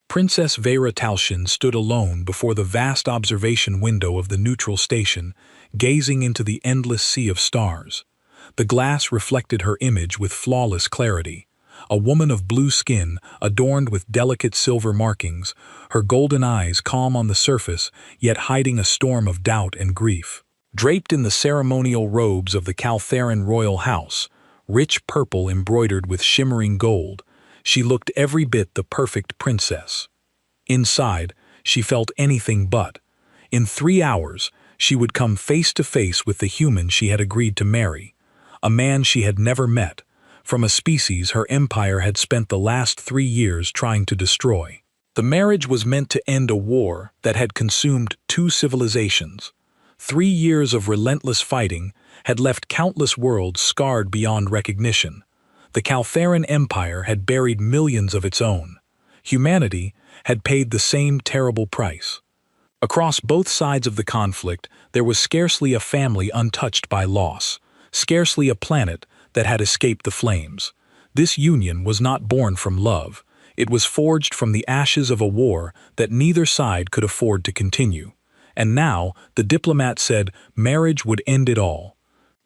Princess Vera Talshin stood alone before the vast observation window of the neutral station, gazing into the endless sea of stars. The glass reflected her image with flawless clarity. A woman of blue skin, adorned with delicate silver markings, her golden eyes calm on the surface, yet hiding a storm of doubt and grief. Draped in the ceremonial robes of the Caltheran royal house, rich purple embroidered with shimmering gold, she looked every bit the perfect princess. Inside, she felt anything but. In 3 hours, she would come face to face with the human she had agreed to marry, a man she had never met, from a species her empire had spent the last 3 years trying to destroy. The marriage was meant to end a war that had consumed 2 civilizations. 3 years of relentless fighting had left countless worlds scarred beyond recognition. The Caltheran Empire had buried millions of its own. Humanity had paid the same terrible price. Across both sides of the conflict, there was scarcely a family untouched by loss, scarcely a planet that had escaped the flames. This union was not born from love. It was forged from the ashes of a war that neither side could afford to continue. And now, the diplomat said marriage would end it all.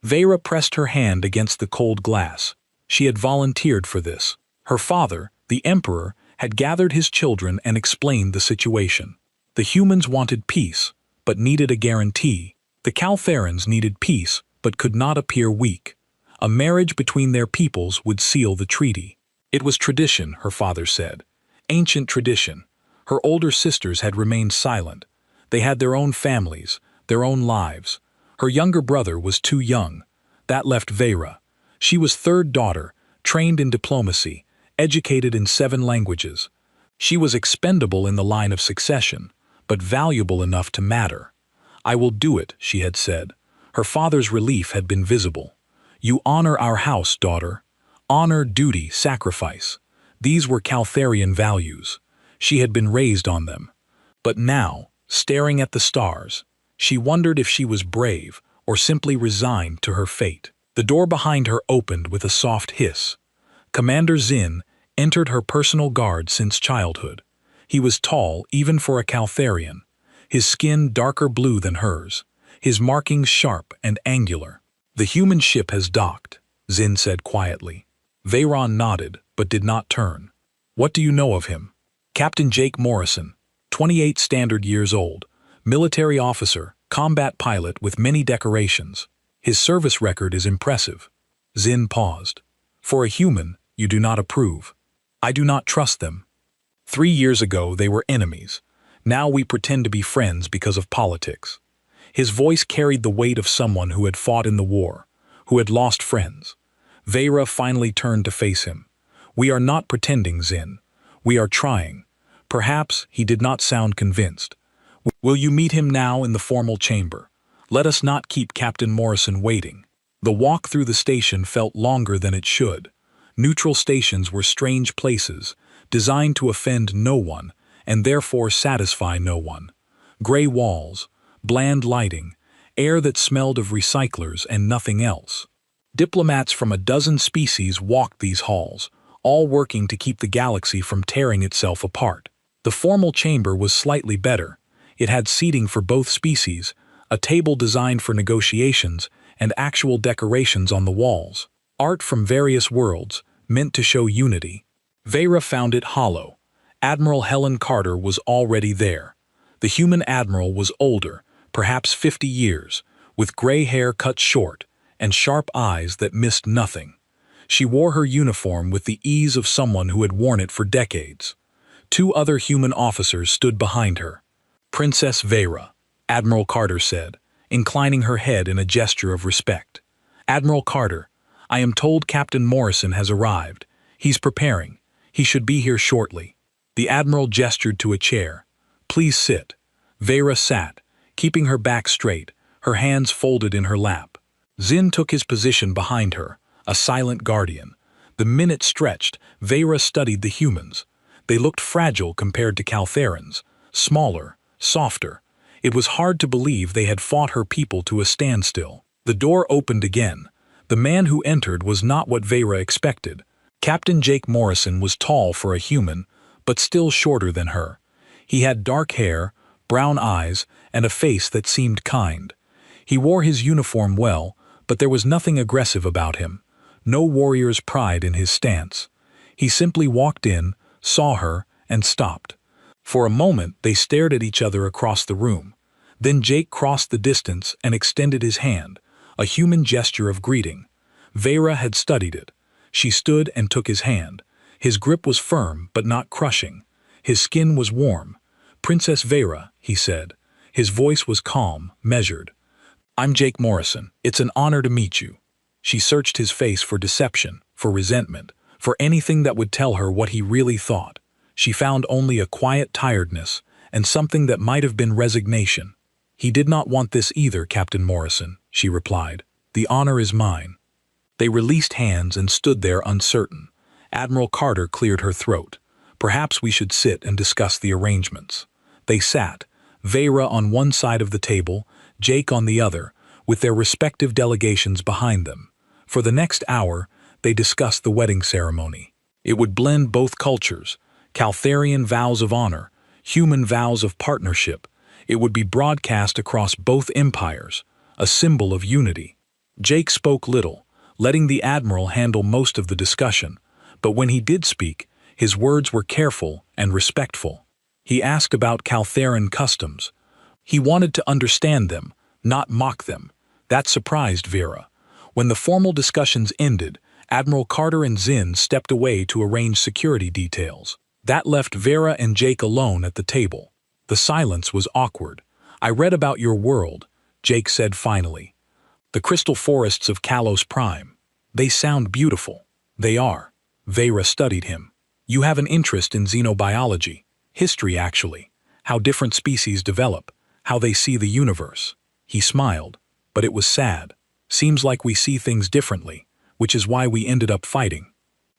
Vera pressed her hand against the cold glass. She had volunteered for this. Her father, the emperor, had gathered his children and explained the situation. The humans wanted peace, but needed a guarantee. The Caltherans needed peace, but could not appear weak. A marriage between their peoples would seal the treaty. It was tradition, her father said. Ancient tradition. Her older sisters had remained silent. They had their own families, their own lives. Her younger brother was too young. That left Vera. She was third daughter, trained in diplomacy, educated in 7 languages. She was expendable in the line of succession, but valuable enough to matter. "I will do it," she had said. Her father's relief had been visible. "You honor our house, daughter. Honor, duty, sacrifice." These were Caltherian values. She had been raised on them. But now, staring at the stars, she wondered if she was brave or simply resigned to her fate. The door behind her opened with a soft hiss. Commander Zin entered, her personal guard since childhood. He was tall even for a Caltherian, his skin darker blue than hers, his markings sharp and angular. "The human ship has docked," Zin said quietly. Veyron nodded, but did not turn. "What do you know of him?" "Captain Jake Morrison, 28 standard years old, military officer, combat pilot with many decorations. His service record is impressive." Zin paused. "For a human, you do not approve." "I do not trust them. 3 years ago they were enemies. Now we pretend to be friends because of politics." His voice carried the weight of someone who had fought in the war, who had lost friends. Vera finally turned to face him. "We are not pretending, Zin. We are trying." Perhaps he did not sound convinced. "Will you meet him now in the formal chamber? Let us not keep Captain Morrison waiting." The walk through the station felt longer than it should. Neutral stations were strange places, designed to offend no one, and therefore satisfy no one. Gray walls, bland lighting, air that smelled of recyclers and nothing else. Diplomats from a dozen species walked these halls, all working to keep the galaxy from tearing itself apart. The formal chamber was slightly better. It had seating for both species, a table designed for negotiations, and actual decorations on the walls. Art from various worlds, meant to show unity. Vera found it hollow. Admiral Helen Carter was already there. The human admiral was older, perhaps 50 years, with gray hair cut short, and sharp eyes that missed nothing. She wore her uniform with the ease of someone who had worn it for decades. 2 other human officers stood behind her. "Princess Vera," Admiral Carter said, inclining her head in a gesture of respect. "Admiral Carter, I am told Captain Morrison has arrived. He's preparing. He should be here shortly." The Admiral gestured to a chair. "Please sit." Vera sat, keeping her back straight, her hands folded in her lap. Zin took his position behind her, a silent guardian. The minute stretched, Vera studied the humans. They looked fragile compared to Caltherans, smaller, softer. It was hard to believe they had fought her people to a standstill. The door opened again. The man who entered was not what Vera expected. Captain Jake Morrison was tall for a human, but still shorter than her. He had dark hair, brown eyes, and a face that seemed kind. He wore his uniform well, but there was nothing aggressive about him, no warrior's pride in his stance. He simply walked in, saw her, and stopped. For a moment they stared at each other across the room. Then Jake crossed the distance and extended his hand, a human gesture of greeting. Vera had studied it. She stood and took his hand. His grip was firm but not crushing. His skin was warm. "Princess Vera," he said. His voice was calm, measured. "I'm Jake Morrison. It's an honor to meet you." She searched his face for deception, for resentment, for anything that would tell her what he really thought. She found only a quiet tiredness and something that might have been resignation. "He did not want this either, Captain Morrison," she replied. "The honor is mine." They released hands and stood there uncertain. Admiral Carter cleared her throat. "Perhaps we should sit and discuss the arrangements." They sat, Vera on one side of the table, Jake on the other, with their respective delegations behind them. For the next hour, they discussed the wedding ceremony. It would blend both cultures, Caltharian vows of honor, human vows of partnership. It would be broadcast across both empires, a symbol of unity. Jake spoke little, letting the Admiral handle most of the discussion, but when he did speak, his words were careful and respectful. He asked about Caltharian customs. He wanted to understand them, not mock them. That surprised Vera. When the formal discussions ended, Admiral Carter and Zinn stepped away to arrange security details. That left Vera and Jake alone at the table. The silence was awkward. "I read about your world," Jake said finally. "The crystal forests of Kalos Prime. They sound beautiful." "They are." Vera studied him. "You have an interest in xenobiology. History, actually. How different species develop. How they see the universe." He smiled, but it was sad. "Seems like we see things differently, which is why we ended up fighting.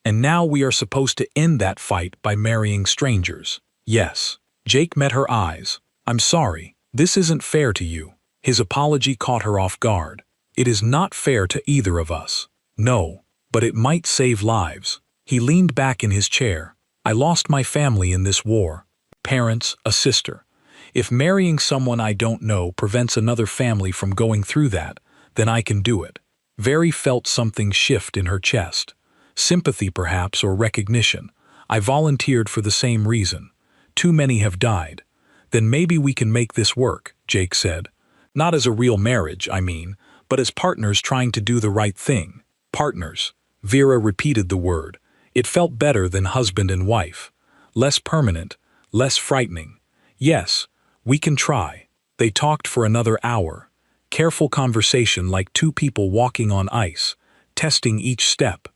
And now we are supposed to end that fight by marrying strangers." "Yes." Jake met her eyes. "I'm sorry. This isn't fair to you." His apology caught her off guard. "It is not fair to either of us." "No, but it might save lives." He leaned back in his chair. "I lost my family in this war. Parents, a sister. If marrying someone I don't know prevents another family from going through that, then I can do it." Vera felt something shift in her chest. Sympathy perhaps, or recognition. "I volunteered for the same reason. Too many have died." "Then maybe we can make this work," Jake said. "Not as a real marriage, I mean, but as partners trying to do the right thing." "Partners." Vera repeated the word. It felt better than husband and wife. Less permanent, less frightening. "Yes, we can try." They talked for another hour. Careful conversation like two people walking on ice, testing each step.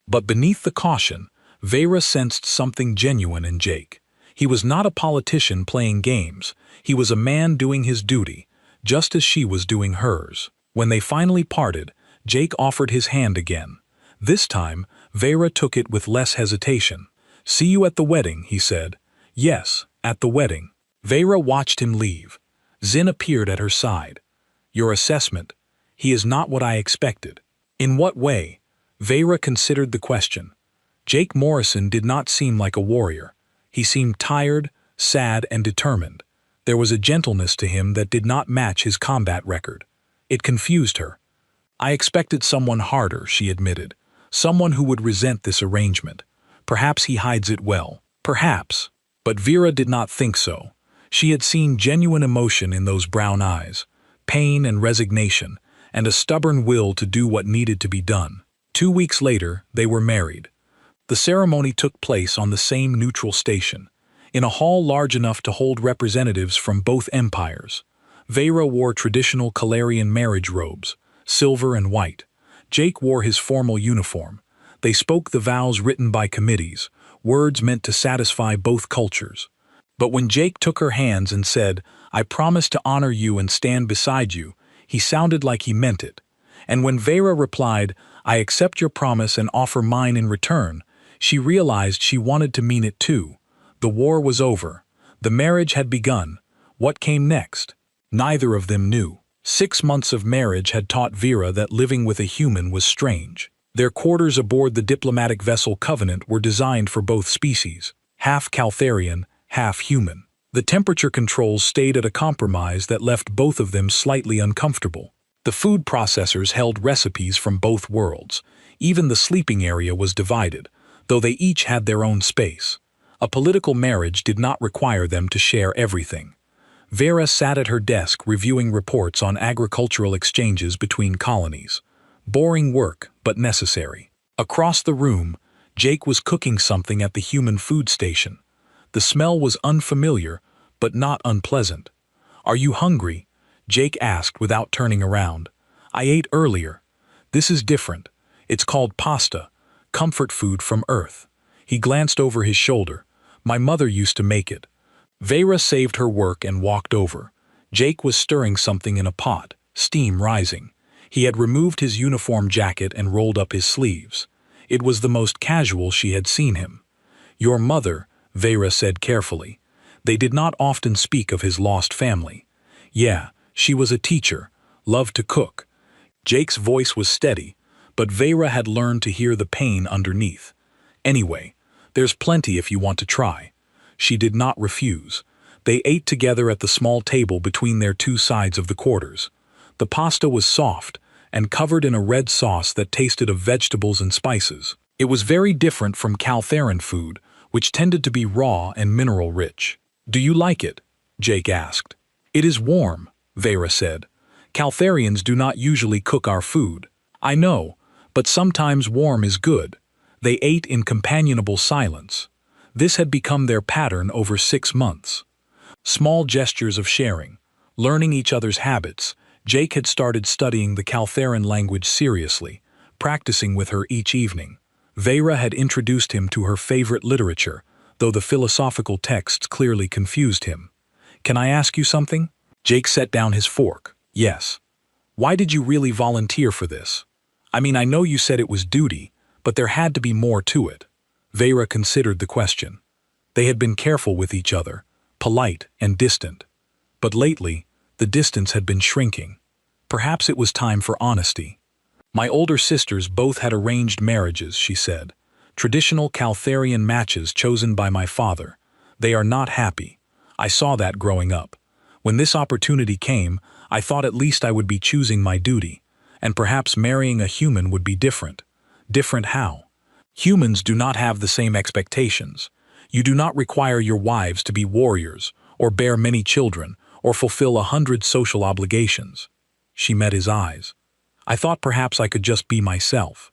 But beneath the caution, Vera sensed something genuine in Jake. He was not a politician playing games. He was a man doing his duty, just as she was doing hers. When they finally parted, Jake offered his hand again. This time, Vera took it with less hesitation. "See you at the wedding," he said. "Yes, at the wedding." Vera watched him leave. Zinn appeared at her side. "Your assessment? He is not what I expected." "In what way?" Vera considered the question. Jake Morrison did not seem like a warrior. He seemed tired, sad, and determined. There was a gentleness to him that did not match his combat record. It confused her. "I expected someone harder," she admitted. "Someone who would resent this arrangement. Perhaps he hides it well. Perhaps." But Vera did not think so. She had seen genuine emotion in those brown eyes, pain and resignation, and a stubborn will to do what needed to be done. 2 weeks later, they were married. The ceremony took place on the same neutral station, in a hall large enough to hold representatives from both empires. Vera wore traditional Calarian marriage robes, silver and white. Jake wore his formal uniform. They spoke the vows written by committees, words meant to satisfy both cultures. But when Jake took her hands and said, "I promise to honor you and stand beside you," he sounded like he meant it. And when Vera replied, "I accept your promise and offer mine in return," she realized she wanted to mean it too. The war was over. The marriage had begun. What came next? Neither of them knew. 6 months of marriage had taught Vera that living with a human was strange. Their quarters aboard the diplomatic vessel Covenant were designed for both species. half Caltharian, half human. The temperature controls stayed at a compromise that left both of them slightly uncomfortable. The food processors held recipes from both worlds. Even the sleeping area was divided, though they each had their own space. A political marriage did not require them to share everything. Vera sat at her desk reviewing reports on agricultural exchanges between colonies. Boring work, but necessary. Across the room, Jake was cooking something at the human food station. The smell was unfamiliar, but not unpleasant. "Are you hungry?" Jake asked without turning around. "I ate earlier. This is different. It's called pasta, comfort food from Earth." He glanced over his shoulder. "My mother used to make it." Vera saved her work and walked over. Jake was stirring something in a pot, steam rising. He had removed his uniform jacket and rolled up his sleeves. It was the most casual she had seen him. "Your mother," Vera said carefully. They did not often speak of his lost family. "Yeah, she was a teacher, loved to cook." Jake's voice was steady, but Vera had learned to hear the pain underneath. "Anyway, there's plenty if you want to try." She did not refuse. They ate together at the small table between their two sides of the quarters. The pasta was soft and covered in a red sauce that tasted of vegetables and spices. It was very different from Caltharian food, which tended to be raw and mineral-rich. "Do you like it?" Jake asked. "It is warm," Vera said. "Caltharians do not usually cook our food." "I know, but sometimes warm is good." They ate in companionable silence. This had become their pattern over 6 months. Small gestures of sharing, learning each other's habits. Jake had started studying the Caltharian language seriously, practicing with her each evening. Vera had introduced him to her favorite literature, though the philosophical texts clearly confused him. "Can I ask you something?" Jake set down his fork. "Yes." "Why did you really volunteer for this? I mean, I know you said it was duty, but there had to be more to it." Vera considered the question. They had been careful with each other, polite and distant. But lately, the distance had been shrinking. Perhaps it was time for honesty. "My older sisters both had arranged marriages," she said. "Traditional Caltharian matches chosen by my father. They are not happy. I saw that growing up. When this opportunity came, I thought at least I would be choosing my duty, and perhaps marrying a human would be different." "Different how?" "Humans do not have the same expectations. You do not require your wives to be warriors, or bear many children, or fulfill 100 social obligations." She met his eyes. "I thought perhaps I could just be myself."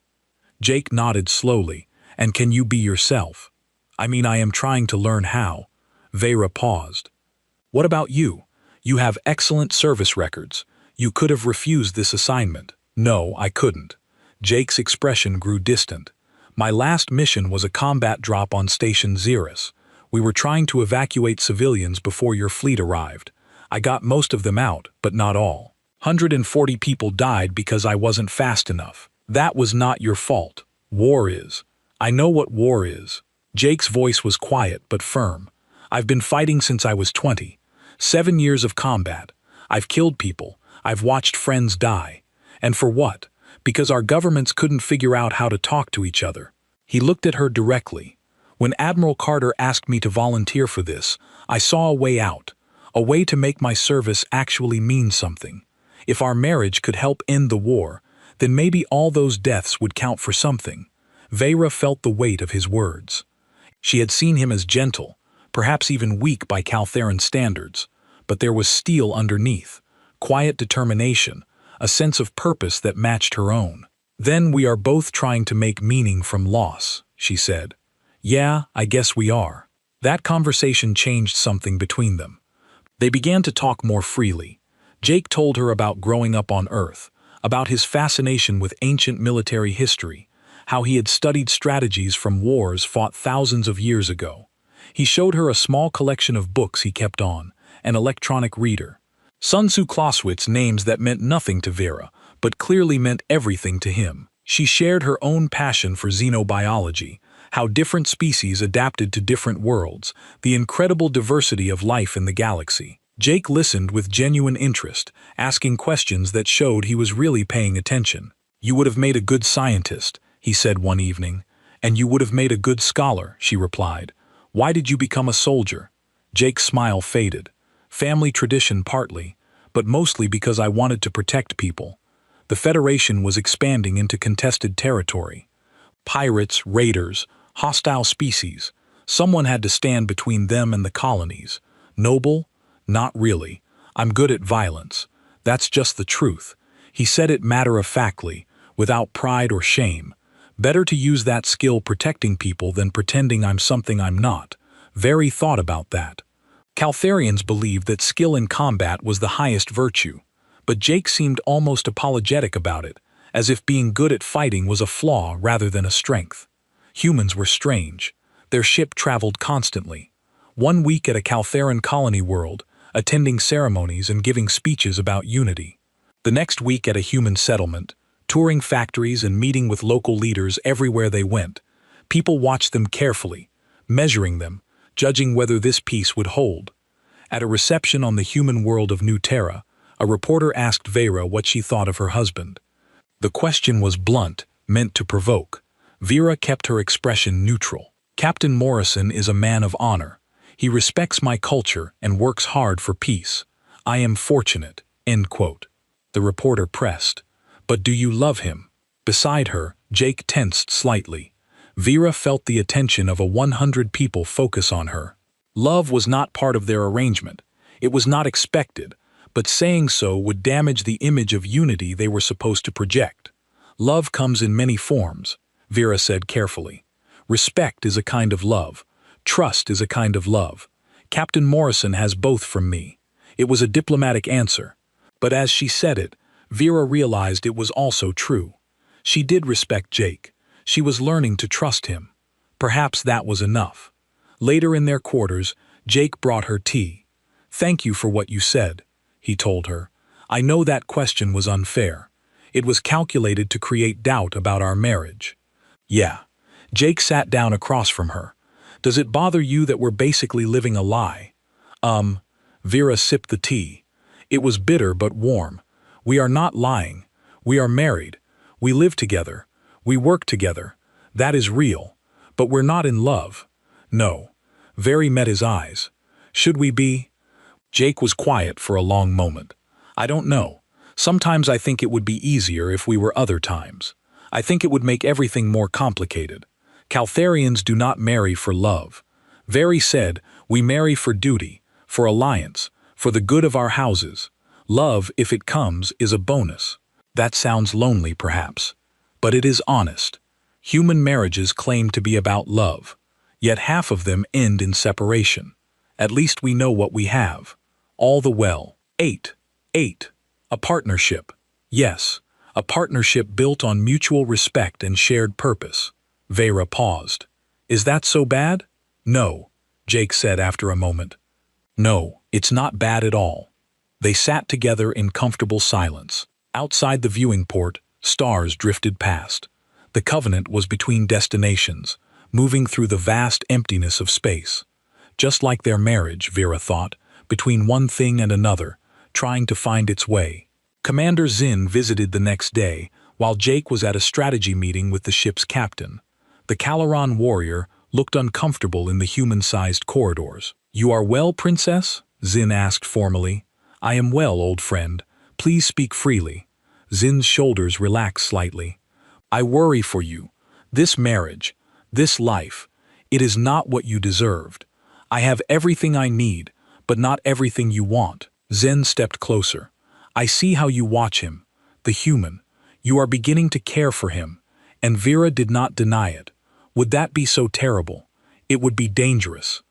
Jake nodded slowly. "And can you be yourself?" "I mean, I am trying to learn how." Vera paused. "What about you? You have excellent service records. You could have refused this assignment." "No, I couldn't." Jake's expression grew distant. "My last mission was a combat drop on Station Xeris. We were trying to evacuate civilians before your fleet arrived. I got most of them out, but not all. 140 people died because I wasn't fast enough. That was not your fault. War is. I know what war is." Jake's voice was quiet but firm. "I've been fighting since I was 20. 7 years of combat. I've killed people. I've watched friends die. And for what? Because our governments couldn't figure out how to talk to each other." He looked at her directly. "When Admiral Carter asked me to volunteer for this, I saw a way out, a way to make my service actually mean something. If our marriage could help end the war, then maybe all those deaths would count for something." Vera felt the weight of his words. She had seen him as gentle, perhaps even weak by Caltharian standards, but there was steel underneath, quiet determination, a sense of purpose that matched her own. "Then we are both trying to make meaning from loss," she said. "Yeah, I guess we are." That conversation changed something between them. They began to talk more freely. Jake told her about growing up on Earth, about his fascination with ancient military history, how he had studied strategies from wars fought thousands of years ago. He showed her a small collection of books he kept on, an electronic reader. Sun Tzu Clausewitz, names that meant nothing to Vera, but clearly meant everything to him. She shared her own passion for xenobiology, how different species adapted to different worlds, the incredible diversity of life in the galaxy. Jake listened with genuine interest, asking questions that showed he was really paying attention. "You would have made a good scientist," he said one evening. "And you would have made a good scholar," she replied. Why did you become a soldier? Jake's smile faded. Family tradition partly, but mostly because I wanted to protect people. The Federation was expanding into contested territory. Pirates, raiders, hostile species. Someone had to stand between them and the colonies. Noble? Not really. I'm good at violence. That's just the truth. He said it matter-of-factly, without pride or shame. Better to use that skill protecting people than pretending I'm something I'm not. Very thought about that. Caltharians believed that skill in combat was the highest virtue, but Jake seemed almost apologetic about it, as if being good at fighting was a flaw rather than a strength. Humans were strange. Their ship traveled constantly. 1 week at a Caltharan colony world, attending ceremonies and giving speeches about unity. The next week at a human settlement, touring factories and meeting with local leaders everywhere they went. People watched them carefully, measuring them, judging whether this peace would hold. At a reception on the human world of New Terra, a reporter asked Vera what she thought of her husband. The question was blunt, meant to provoke. Vera kept her expression neutral. Captain Morrison is a man of honor. He respects my culture and works hard for peace. I am fortunate." End quote. The reporter pressed. "But do you love him?" Beside her, Jake tensed slightly. Vera felt the attention of 100 people focus on her. Love was not part of their arrangement. It was not expected, but saying so would damage the image of unity they were supposed to project. "Love comes in many forms," Vera said carefully. "Respect is a kind of love. Trust is a kind of love. Captain Morrison has both from me." It was a diplomatic answer, but as she said it, Vera realized it was also true. She did respect Jake. She was learning to trust him. Perhaps that was enough. Later in their quarters, Jake brought her tea. "Thank you for what you said," he told her. "I know that question was unfair. It was calculated to create doubt about our marriage." "Yeah." Jake sat down across from her. "Does it bother you that we're basically living a lie?" Vera sipped the tea. It was bitter but warm. "We are not lying. We are married. We live together. We work together. That is real. But we're not in love." "No." Vera met his eyes. "Should we be?" Jake was quiet for a long moment. "I don't know. Sometimes I think it would be easier if we were other times. I think it would make everything more complicated. Caltharians do not marry for love. Vera said, we marry for duty, for alliance, for the good of our houses. Love, if it comes, is a bonus. That sounds lonely, perhaps. But it is honest. Human marriages claim to be about love. Yet half of them end in separation. At least we know what we have. All the well. 8. A partnership. Yes, a partnership built on mutual respect and shared purpose. Vera paused. "Is that so bad?" "No," Jake said after a moment. "No, it's not bad at all." They sat together in comfortable silence. Outside the viewing port, stars drifted past. The Covenant was between destinations, moving through the vast emptiness of space. Just like their marriage, Vera thought, between one thing and another, trying to find its way. Commander Zinn visited the next day, while Jake was at a strategy meeting with the ship's captain. The Calaran warrior looked uncomfortable in the human-sized corridors. "You are well, Princess?" Zinn asked formally. "I am well, old friend. Please speak freely." Zinn's shoulders relaxed slightly. "I worry for you. This marriage, this life, it is not what you deserved. I have everything I need, but not everything you want." Zinn stepped closer. "I see how you watch him, the human. You are beginning to care for him." And Vera did not deny it. "Would that be so terrible? It would be dangerous.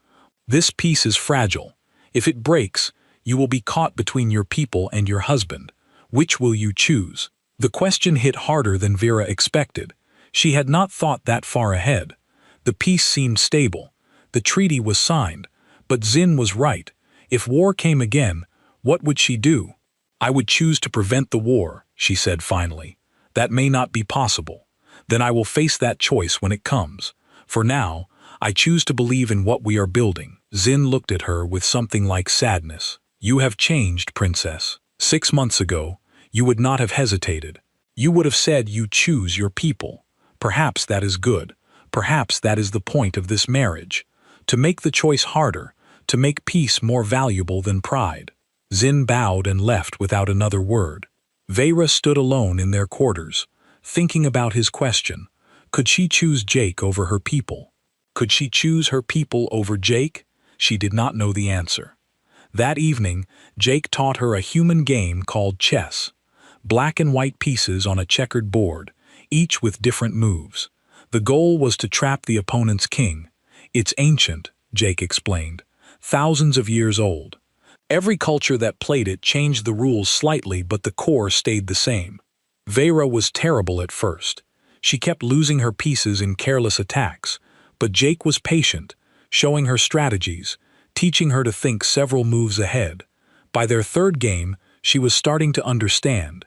This peace is fragile. If it breaks, you will be caught between your people and your husband. Which will you choose?" The question hit harder than Vera expected. She had not thought that far ahead. The peace seemed stable. The treaty was signed. But Zinn was right. If war came again, what would she do? "I would choose to prevent the war," she said finally. "That may not be possible. Then I will face that choice when it comes. For now, I choose to believe in what we are building." Zinn looked at her with something like sadness. "You have changed, Princess. 6 months ago, you would not have hesitated. You would have said you choose your people. Perhaps that is good. Perhaps that is the point of this marriage. to make the choice harder, to make peace more valuable than pride. Zin bowed and left without another word. Vera stood alone in their quarters, thinking about his question. Could she choose Jake over her people? Could she choose her people over Jake? She did not know the answer. That evening, Jake taught her a human game called chess. Black and white pieces on a checkered board, each with different moves. The goal was to trap the opponent's king. It's ancient, Jake explained, thousands of years old. Every culture that played it changed the rules slightly, but the core stayed the same. Vera was terrible at first. She kept losing her pieces in careless attacks, but Jake was patient, showing her strategies, teaching her to think several moves ahead. By their third game, she was starting to understand.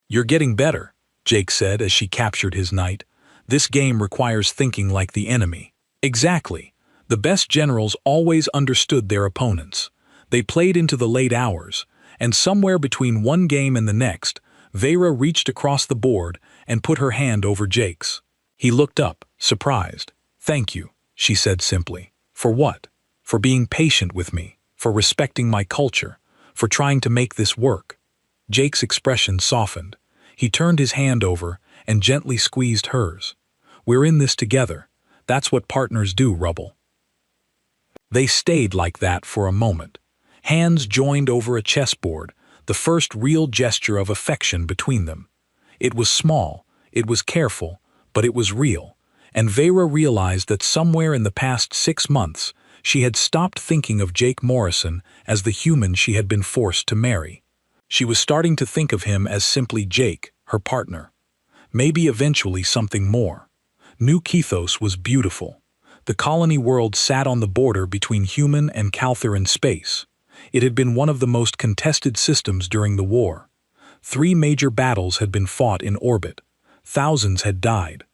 "You're getting better," Jake said as she captured his knight. "This game requires thinking like the enemy." Exactly. The best generals always understood their opponents. They played into the late hours, and somewhere between one game and the next, Vera reached across the board and put her hand over Jake's. He looked up, surprised. "Thank you," she said simply. "For what?" "For being patient with me, for respecting my culture, for trying to make this work." Jake's expression softened. He turned his hand over and gently squeezed hers. "We're in this together. That's what partners do, Rubble." They stayed like that for a moment. Hands joined over a chessboard, the first real gesture of affection between them. It was small, it was careful, but it was real, and Vera realized that somewhere in the past 6 months, she had stopped thinking of Jake Morrison as the human she had been forced to marry. She was starting to think of him as simply Jake, her partner. Maybe eventually something more. New Kethos was beautiful. The colony world sat on the border between human and Caltheran space. It had been one of the most contested systems during the war. 3 major battles had been fought in orbit. Thousands had died.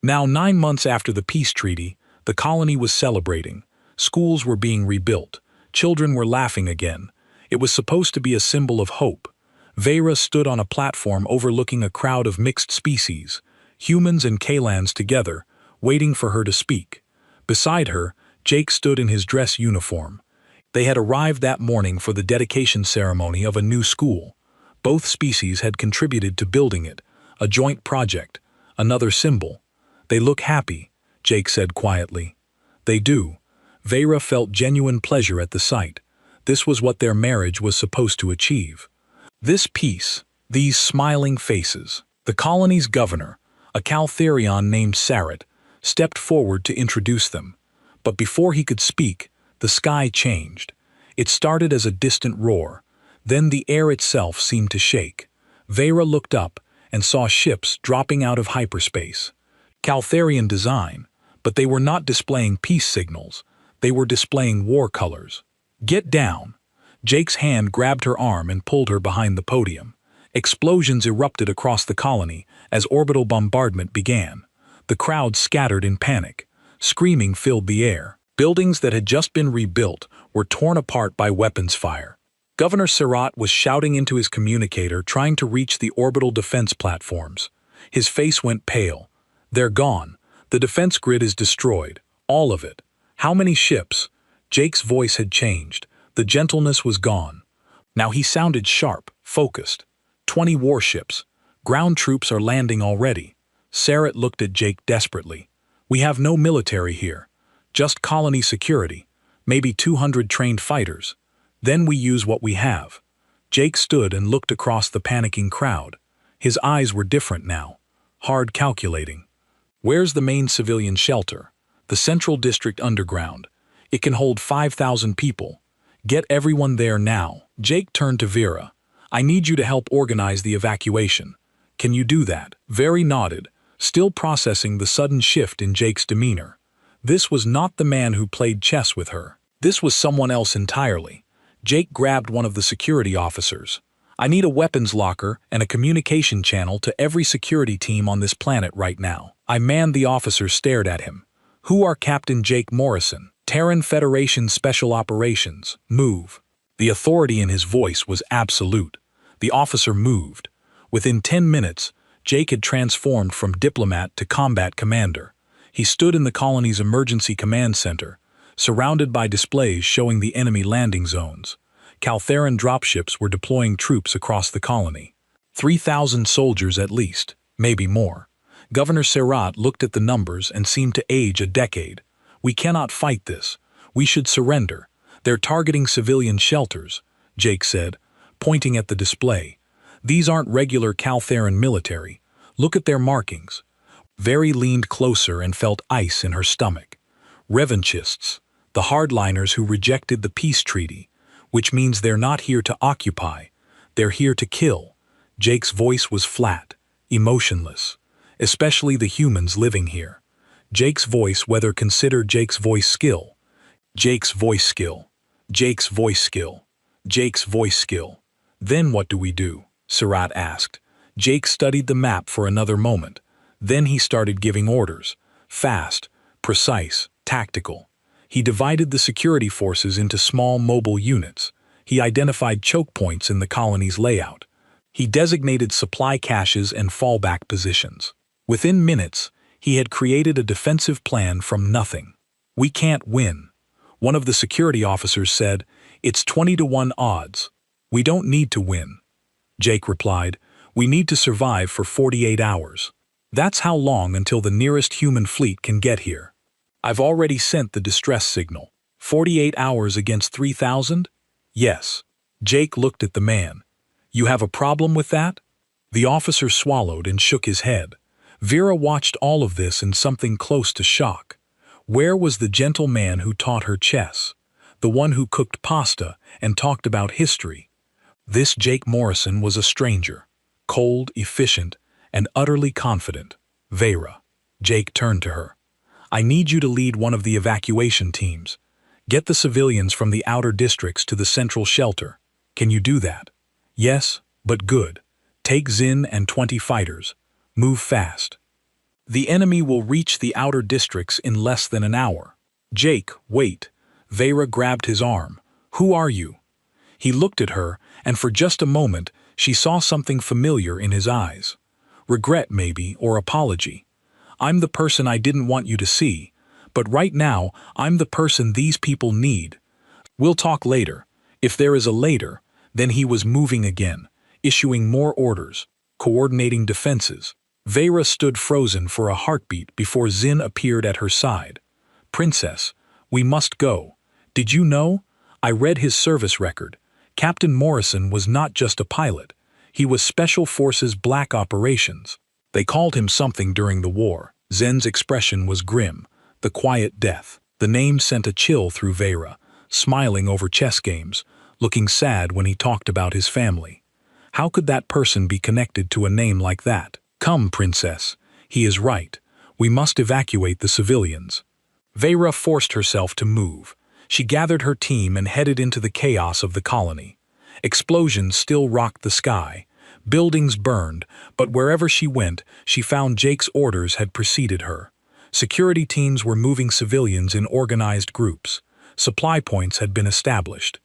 Now, 9 months after the peace treaty, the colony was celebrating. Schools were being rebuilt. Children were laughing again. It was supposed to be a symbol of hope. Vera stood on a platform overlooking a crowd of mixed species, humans and Kalans together, waiting for her to speak. Beside her, Jake stood in his dress uniform. They had arrived that morning for the dedication ceremony of a new school. Both species had contributed to building it, a joint project, another symbol. "They look happy," Jake said quietly. "They do." Vera felt genuine pleasure at the sight. This was what their marriage was supposed to achieve. This peace, these smiling faces. The colony's governor, a Caltherion named Sarat, stepped forward to introduce them. But before he could speak, the sky changed. It started as a distant roar. Then the air itself seemed to shake. Vera looked up and saw ships dropping out of hyperspace. Caltherian design, but they were not displaying peace signals. They were displaying war colors. "Get down." Jake's hand grabbed her arm and pulled her behind the podium. Explosions erupted across the colony as orbital bombardment began. The crowd scattered in panic. Screaming filled the air. Buildings that had just been rebuilt were torn apart by weapons fire. Governor Sarat was shouting into his communicator, trying to reach the orbital defense platforms. His face went pale. "They're gone. The defense grid is destroyed. All of it." "How many ships?" Jake's voice had changed. The gentleness was gone. Now he sounded sharp, focused. 20 warships. Ground troops are landing already." Sarat looked at Jake desperately. "We have no military here. Just colony security. Maybe 200 trained fighters. Then we use what we have." Jake stood and looked across the panicking crowd. His eyes were different now. Hard, calculating. "Where's the main civilian shelter?" "The Central District Underground. It can hold 5,000 people. Get everyone there now." Jake turned to Vera. "I need you to help organize the evacuation. Can you do that?" Vera nodded, still processing the sudden shift in Jake's demeanor. This was not the man who played chess with her. This was someone else entirely. Jake grabbed one of the security officers. "I need a weapons locker and a communication channel to every security team on this planet right now." The officer stared at him. "Who are Captain Jake Morrison? Terran Federation Special Operations. Move." The authority in his voice was absolute. The officer moved. Within 10 minutes, Jake had transformed from diplomat to combat commander. He stood in the colony's emergency command center. surrounded by displays showing the enemy landing zones. Caltheran dropships were deploying troops across the colony. 3,000 soldiers at least, maybe more. Governor Serrat looked at the numbers and seemed to age a decade. "We cannot fight this. We should surrender. They're targeting civilian shelters," Jake said, pointing at the display. "These aren't regular Caltheran military. Look at their markings." Very leaned closer and felt ice in her stomach. Revanchists, the hardliners who rejected the peace treaty, which means they're not here to occupy, they're here to kill. Jake's voice was flat, emotionless, especially the humans living here. Jake's voice, whether considered Jake's voice skill. Jake's voice skill. Jake's voice skill. Jake's voice skill. "Then what do we do?" Serrat asked. Jake studied the map for another moment. Then he started giving orders. Fast, precise, tactical. He divided the security forces into small mobile units. He identified choke points in the colony's layout. He designated supply caches and fallback positions. Within minutes, he had created a defensive plan from nothing. "We can't win," one of the security officers said. "It's 20-to-1 odds. We don't need to win." Jake replied, "We need to survive for 48 hours. That's how long until the nearest human fleet can get here. I've already sent the distress signal. 48 hours against 3,000? Yes." Jake looked at the man. "You have a problem with that?" The officer swallowed and shook his head. Vera watched all of this in something close to shock. Where was the gentle man who taught her chess? The one who cooked pasta and talked about history? This Jake Morrison was a stranger, cold, efficient, and utterly confident. "Vera." Jake turned to her. "I need you to lead one of the evacuation teams. Get the civilians from the outer districts to the central shelter. Can you do that?" "Yes, but good. Take Zin and 20 fighters. Move fast. The enemy will reach the outer districts in less than an hour." "Jake, wait." Vera grabbed his arm. "Who are you?" He looked at her, and for just a moment, she saw something familiar in his eyes. Regret, maybe, or apology. "I'm the person I didn't want you to see, but right now, I'm the person these people need. We'll talk later. If there is a later." Then he was moving again, issuing more orders, coordinating defenses. Vera stood frozen for a heartbeat before Zin appeared at her side. "Princess, we must go. Did you know? I read his service record. Captain Morrison was not just a pilot. He was Special Forces Black Operations. They called him something during the war." Zen's expression was grim, the quiet death. The name sent a chill through Vera, smiling over chess games, looking sad when he talked about his family. How could that person be connected to a name like that? "Come, Princess. He is right. We must evacuate the civilians." Vera forced herself to move. She gathered her team and headed into the chaos of the colony. Explosions still rocked the sky. Buildings burned, but wherever she went, she found Jake's orders had preceded her. Security teams were moving civilians in organized groups. Supply points had been established.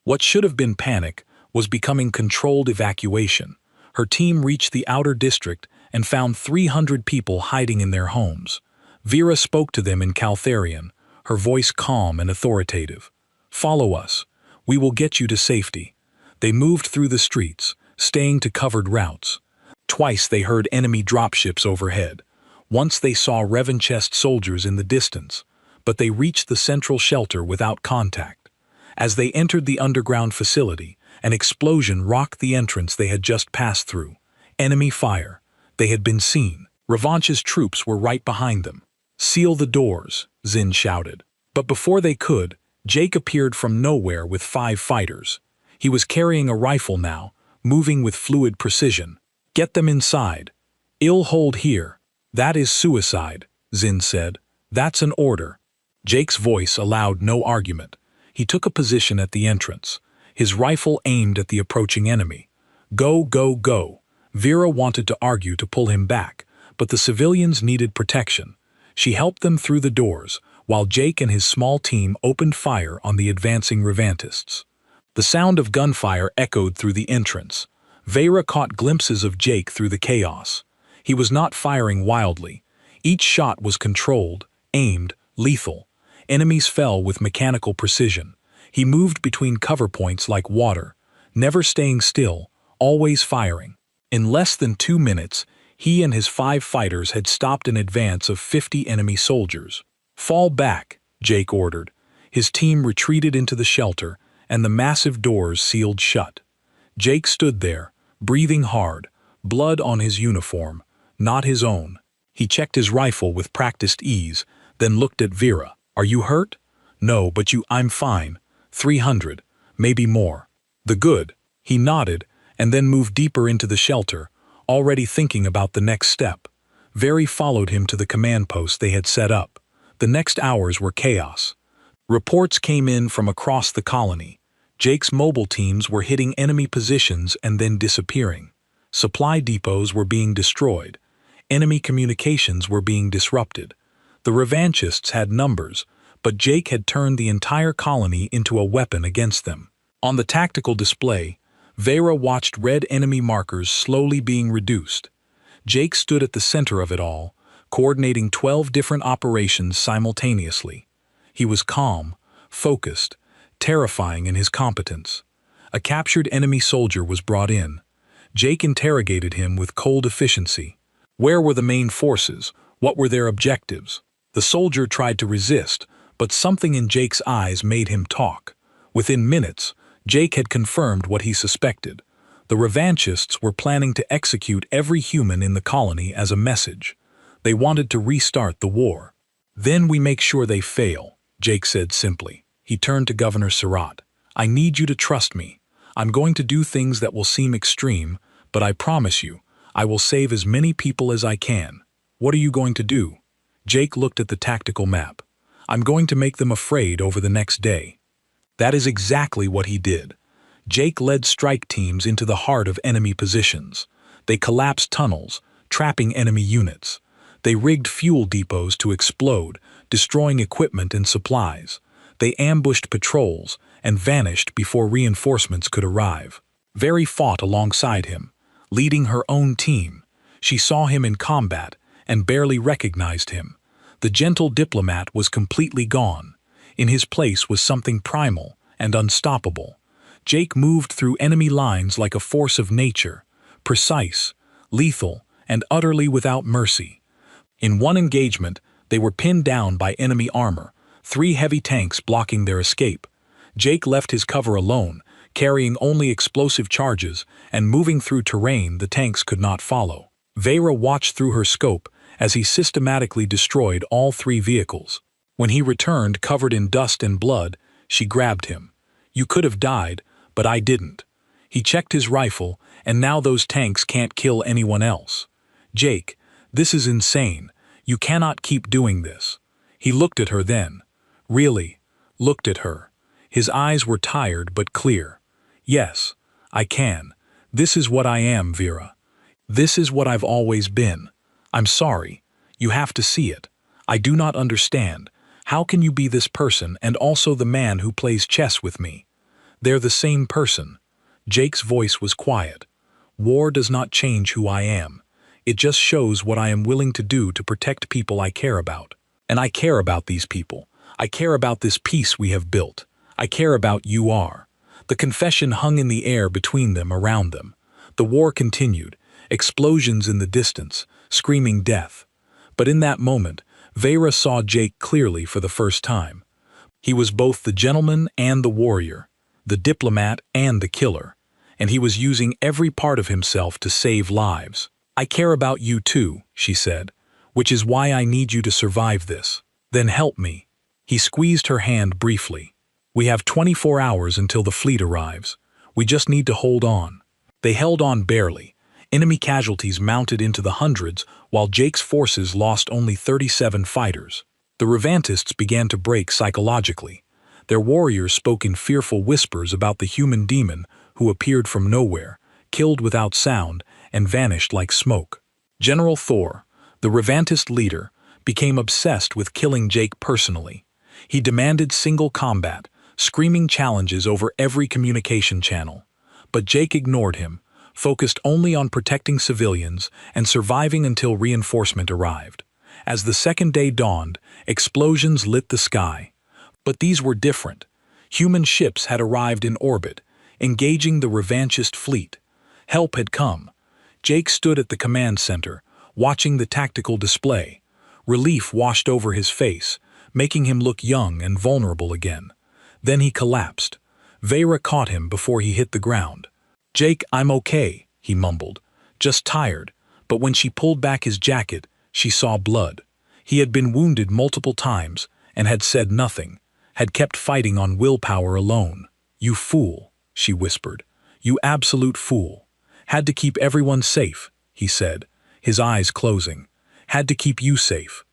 What should have been panic was becoming controlled evacuation. Her team reached the outer district and found 300 people hiding in their homes. Vera spoke to them in Caltharian, her voice calm and authoritative. "Follow us. We will get you to safety." They moved through the streets, staying to covered routes. Twice they heard enemy dropships overhead. Once they saw Revanchest soldiers in the distance, but they reached the central shelter without contact. As they entered the underground facility, an explosion rocked the entrance they had just passed through. Enemy fire. They had been seen. Revanch's troops were right behind them. "Seal the doors," Zin shouted. But before they could, Jake appeared from nowhere with 5 fighters. He was carrying a rifle now, moving with fluid precision. "Get them inside. I'll hold here." "That is suicide," Zin said. "That's an order." Jake's voice allowed no argument. He took a position at the entrance, his rifle aimed at the approaching enemy. "Go, go, go." Vera wanted to argue to pull him back, but the civilians needed protection. She helped them through the doors, while Jake and his small team opened fire on the advancing Revantists. The sound of gunfire echoed through the entrance. Vera caught glimpses of Jake through the chaos. He was not firing wildly. Each shot was controlled, aimed, lethal. Enemies fell with mechanical precision. He moved between cover points like water, never staying still, always firing. In less than 2 minutes, he and his 5 fighters had stopped an advance of 50 enemy soldiers. "Fall back," Jake ordered. His team retreated into the shelter, and the massive doors sealed shut. Jake stood there, breathing hard, blood on his uniform, not his own. He checked his rifle with practiced ease, then looked at Vera. "Are you hurt?" "No, but I'm fine. 300, maybe more." "The good." He nodded, and then moved deeper into the shelter, already thinking about the next step. Vera followed him to the command post they had set up. The next hours were chaos. Reports came in from across the colony. Jake's mobile teams were hitting enemy positions and then disappearing. Supply depots were being destroyed. Enemy communications were being disrupted. The revanchists had numbers, but Jake had turned the entire colony into a weapon against them. On the tactical display, Vera watched red enemy markers slowly being reduced. Jake stood at the center of it all, coordinating 12 different operations simultaneously. He was calm, focused, terrifying in his competence. A captured enemy soldier was brought in. Jake interrogated him with cold efficiency. Where were the main forces? What were their objectives? The soldier tried to resist, but something in Jake's eyes made him talk. Within minutes, Jake had confirmed what he suspected. The revanchists were planning to execute every human in the colony as a message. They wanted to restart the war. "Then we make sure they fail," Jake said simply. He turned to Governor Surratt. "I need you to trust me. I'm going to do things that will seem extreme, but I promise you, I will save as many people as I can." "What are you going to do?" Jake looked at the tactical map. "I'm going to make them afraid over the next day." That is exactly what he did. Jake led strike teams into the heart of enemy positions. They collapsed tunnels, trapping enemy units. They rigged fuel depots to explode, destroying equipment and supplies. They ambushed patrols and vanished before reinforcements could arrive. Vera fought alongside him, leading her own team. She saw him in combat and barely recognized him. The gentle diplomat was completely gone. In his place was something primal and unstoppable. Jake moved through enemy lines like a force of nature, precise, lethal, and utterly without mercy. In one engagement, they were pinned down by enemy armor, 3 heavy tanks blocking their escape. Jake left his cover alone, carrying only explosive charges and moving through terrain the tanks could not follow. Vera watched through her scope as he systematically destroyed all 3 vehicles. When he returned covered in dust and blood, she grabbed him. "You could have died, but I didn't." He checked his rifle, and now those tanks can't kill anyone else. "Jake, this is insane. You cannot keep doing this." He looked at her then. Really, looked at her. His eyes were tired but clear. "Yes, I can. This is what I am, Vera. This is what I've always been. I'm sorry. You have to see it. I do not understand. How can you be this person and also the man who plays chess with me?" "They're the same person." Jake's voice was quiet. "War does not change who I am. It just shows what I am willing to do to protect people I care about. And I care about these people. I care about this peace we have built. I care about you are." The confession hung in the air between them, around them. The war continued, explosions in the distance, screaming death. But in that moment, Vera saw Jake clearly for the first time. He was both the gentleman and the warrior, the diplomat and the killer, and he was using every part of himself to save lives. "I care about you too," she said, "which is why I need you to survive this. Then help me." He squeezed her hand briefly. "We have 24 hours until the fleet arrives. We just need to hold on." They held on barely. Enemy casualties mounted into the hundreds, while Jake's forces lost only 37 fighters. The revanchists began to break psychologically. Their warriors spoke in fearful whispers about the human demon who appeared from nowhere, killed without sound, and vanished like smoke. General Thor, the revanchist leader, became obsessed with killing Jake personally. He demanded single combat, screaming challenges over every communication channel. But Jake ignored him, focused only on protecting civilians and surviving until reinforcement arrived. As the second day dawned, explosions lit the sky. But these were different. Human ships had arrived in orbit, engaging the revanchist fleet. Help had come. Jake stood at the command center, watching the tactical display. Relief washed over his face, making him look young and vulnerable again. Then he collapsed. Vera caught him before he hit the ground. "Jake, I'm okay," he mumbled. "Just tired." But when she pulled back his jacket, she saw blood. He had been wounded multiple times and had said nothing, had kept fighting on willpower alone. "You fool," she whispered. "You absolute fool. Had to keep everyone safe," he said, his eyes closing. "Had to keep you safe."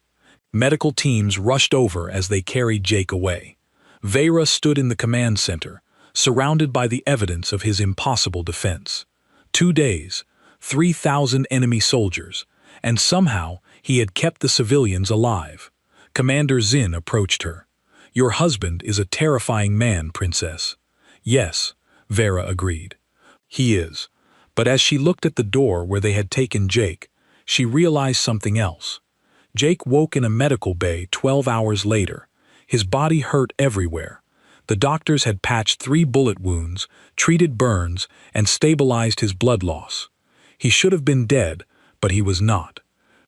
Medical teams rushed over as they carried Jake away. Vera stood in the command center, surrounded by the evidence of his impossible defense. 2 days, 3,000 enemy soldiers, and somehow he had kept the civilians alive. Commander Zinn approached her. "Your husband is a terrifying man, Princess." "Yes," Vera agreed. "He is." But as she looked at the door where they had taken Jake, she realized something else. Jake woke in a medical bay 12 hours later. His body hurt everywhere. The doctors had patched 3 bullet wounds, treated burns, and stabilized his blood loss. He should have been dead, but he was not.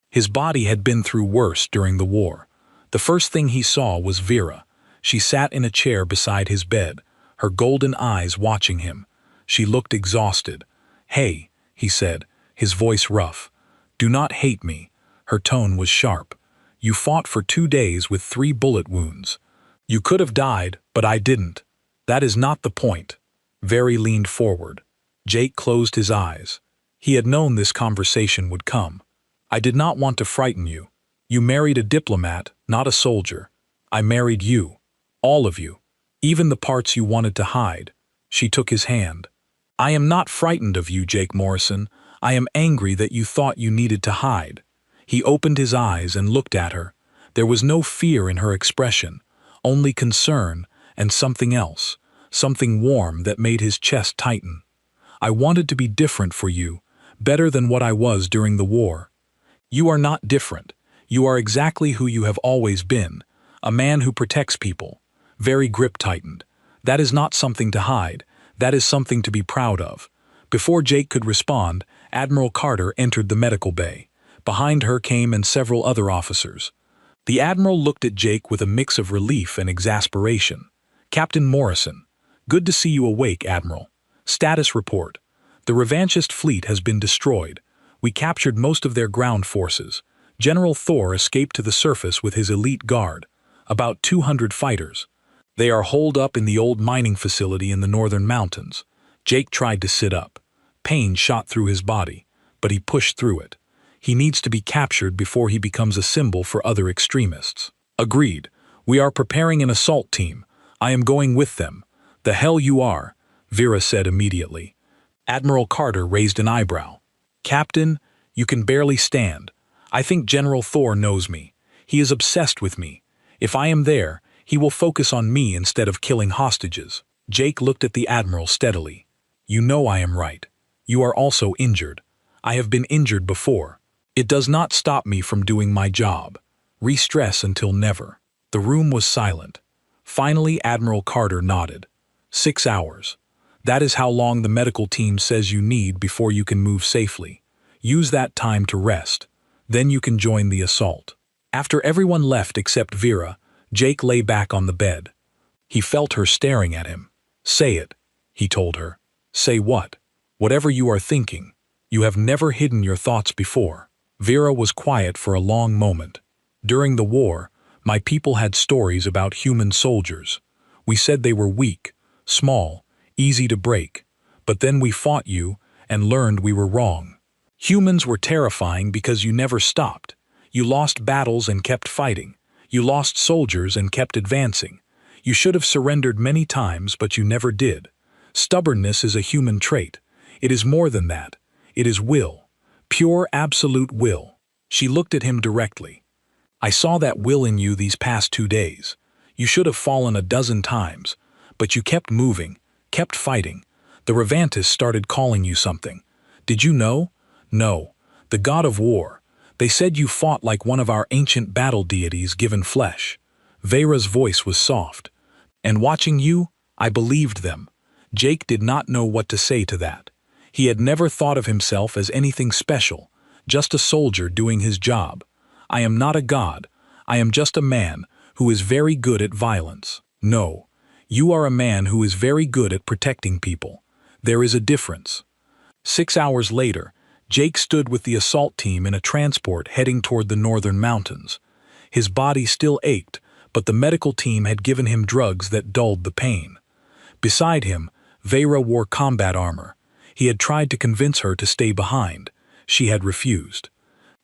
His body had been through worse during the war. The first thing he saw was Vera. She sat in a chair beside his bed, her golden eyes watching him. She looked exhausted. "Hey," he said, his voice rough. "Do not hate me." Her tone was sharp. "You fought for 2 days with 3 bullet wounds. You could have died, but I didn't. That is not the point." Vera leaned forward. Jake closed his eyes. He had known this conversation would come. "I did not want to frighten you. You married a diplomat, not a soldier. I married you. All of you. Even the parts you wanted to hide." She took his hand. "I am not frightened of you, Jake Morrison. I am angry that you thought you needed to hide." He opened his eyes and looked at her. There was no fear in her expression, only concern and something else, something warm that made his chest tighten. "I wanted to be different for you, better than what I was during the war." "You are not different. You are exactly who you have always been, a man who protects people." Very grip tightened. "That is not something to hide. That is something to be proud of." Before Jake could respond, Admiral Carter entered the medical bay. Behind her came and several other officers. The Admiral looked at Jake with a mix of relief and exasperation. "Captain Morrison, good to see you awake, Admiral. Status report. The revanchist fleet has been destroyed. We captured most of their ground forces. General Thor escaped to the surface with his elite guard, about 200 fighters. They are holed up in the old mining facility in the northern mountains." Jake tried to sit up. Pain shot through his body, but he pushed through it. He needs to be captured before he becomes a symbol for other extremists. "Agreed. We are preparing an assault team. I am going with them." "The hell you are," Vera said immediately. Admiral Carter raised an eyebrow. "Captain, you can barely stand. I think General Thor knows me. He is obsessed with me. If I am there, he will focus on me instead of killing hostages." Jake looked at the Admiral steadily. "You know I am right. You are also injured. I have been injured before. It does not stop me from doing my job. Re-stress until never." The room was silent. Finally, Admiral Carter nodded. 6 hours. That is how long the medical team says you need before you can move safely. Use that time to rest. Then you can join the assault. After everyone left except Vera, Jake lay back on the bed. He felt her staring at him. "Say it," he told her. "Say what?" "Whatever you are thinking. You have never hidden your thoughts before." Vera was quiet for a long moment. "During the war, my people had stories about human soldiers. We said they were weak, small, easy to break. But then we fought you and learned we were wrong. Humans were terrifying because you never stopped. You lost battles and kept fighting. You lost soldiers and kept advancing. You should have surrendered many times, but you never did. Stubbornness is a human trait. It is more than that. It is will. Pure, absolute will." She looked at him directly. "I saw that will in you these past 2 days. You should have fallen a dozen times, but you kept moving, kept fighting. The Revantists started calling you something. Did you know? No. The god of war. They said you fought like one of our ancient battle deities given flesh. Vera's voice was soft. And watching you, I believed them. Jake did not know what to say to that. He had never thought of himself as anything special, just a soldier doing his job. I am not a god. I am just a man who is very good at violence. No, you are a man who is very good at protecting people. There is a difference. 6 hours later, Jake stood with the assault team in a transport heading toward the northern mountains. His body still ached, but the medical team had given him drugs that dulled the pain. Beside him, Vera wore combat armor. He had tried to convince her to stay behind. She had refused.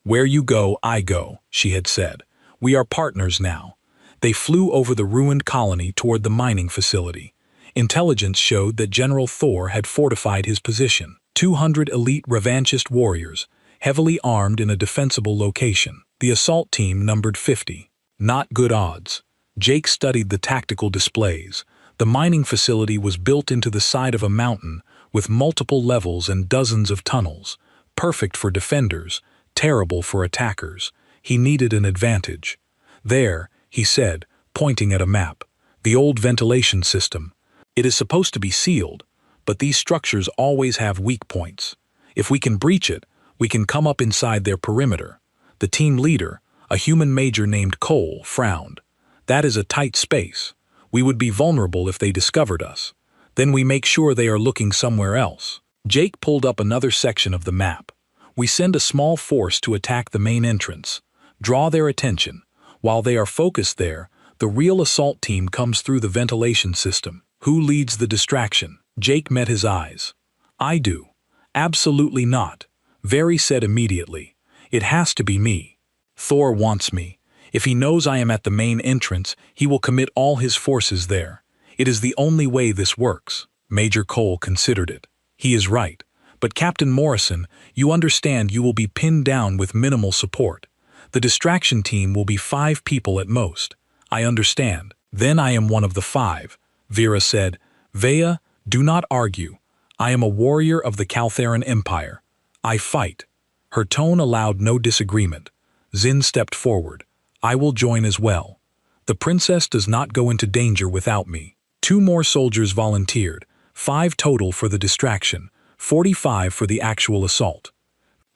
"Where you go, I go," she had said. "We are partners now." They flew over the ruined colony toward the mining facility. Intelligence showed that General Thor had fortified his position. 200 elite revanchist warriors, heavily armed in a defensible location. The assault team numbered 50. Not good odds. Jake studied the tactical displays. The mining facility was built into the side of a mountain with multiple levels and dozens of tunnels. Perfect for defenders, terrible for attackers. He needed an advantage. "There," he said, pointing at a map. "The old ventilation system. It is supposed to be sealed, but these structures always have weak points. If we can breach it, we can come up inside their perimeter." The team leader, a human major named Cole, frowned. "That is a tight space. We would be vulnerable if they discovered us. Then we make sure they are looking somewhere else." Jake pulled up another section of the map. "We send a small force to attack the main entrance. Draw their attention. While they are focused there, the real assault team comes through the ventilation system. Who leads the distraction?" Jake met his eyes. "I do." "Absolutely not," Very said immediately. "It has to be me. Thor wants me. If he knows I am at the main entrance, he will commit all his forces there. It is the only way this works." Major Cole considered it. "He is right. But Captain Morrison, you understand you will be pinned down with minimal support. The distraction team will be 5 people at most." "I understand. Then I am one of the 5, Vera said. "Vea, do not argue. I am a warrior of the Caltheran Empire. I fight." Her tone allowed no disagreement. Zin stepped forward. "I will join as well. The princess does not go into danger without me." 2 more soldiers volunteered, 5 total for the distraction, 45 for the actual assault.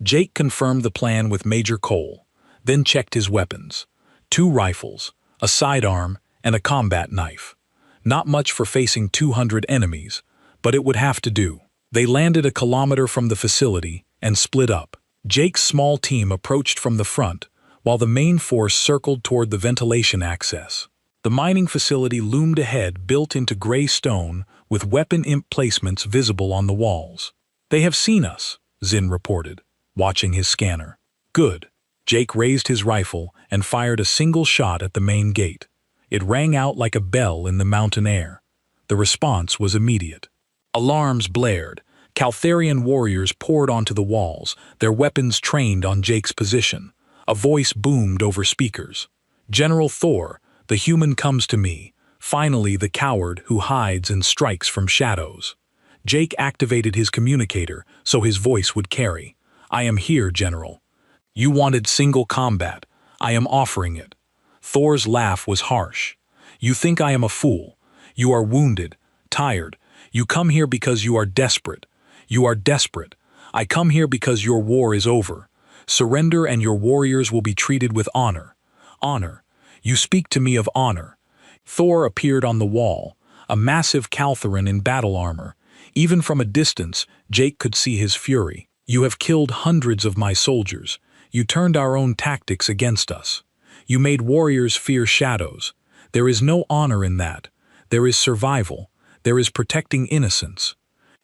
Jake confirmed the plan with Major Cole, then checked his weapons. 2 rifles, a sidearm, and a combat knife. Not much for facing 200 enemies, but it would have to do. They landed a kilometer from the facility and split up. Jake's small team approached from the front, while the main force circled toward the ventilation access. The mining facility loomed ahead, built into gray stone, with weapon imp placements visible on the walls. "They have seen us," Zin reported, watching his scanner. "Good." Jake raised his rifle and fired a single shot at the main gate. It rang out like a bell in the mountain air. The response was immediate. Alarms blared. Caltharian warriors poured onto the walls, their weapons trained on Jake's position. A voice boomed over speakers. "General Thor, the human comes to me. Finally, the coward who hides and strikes from shadows." Jake activated his communicator so his voice would carry. "I am here, General. You wanted single combat. I am offering it." Thor's laugh was harsh. "You think I am a fool. You are wounded, tired. You come here because you are desperate. You are desperate. I come here because your war is over. Surrender and your warriors will be treated with honor. Honor. You speak to me of honor." Thor appeared on the wall, a massive Caltheran in battle armor. Even from a distance, Jake could see his fury. "You have killed hundreds of my soldiers. You turned our own tactics against us. You made warriors fear shadows. There is no honor in that. There is survival. There is protecting innocence.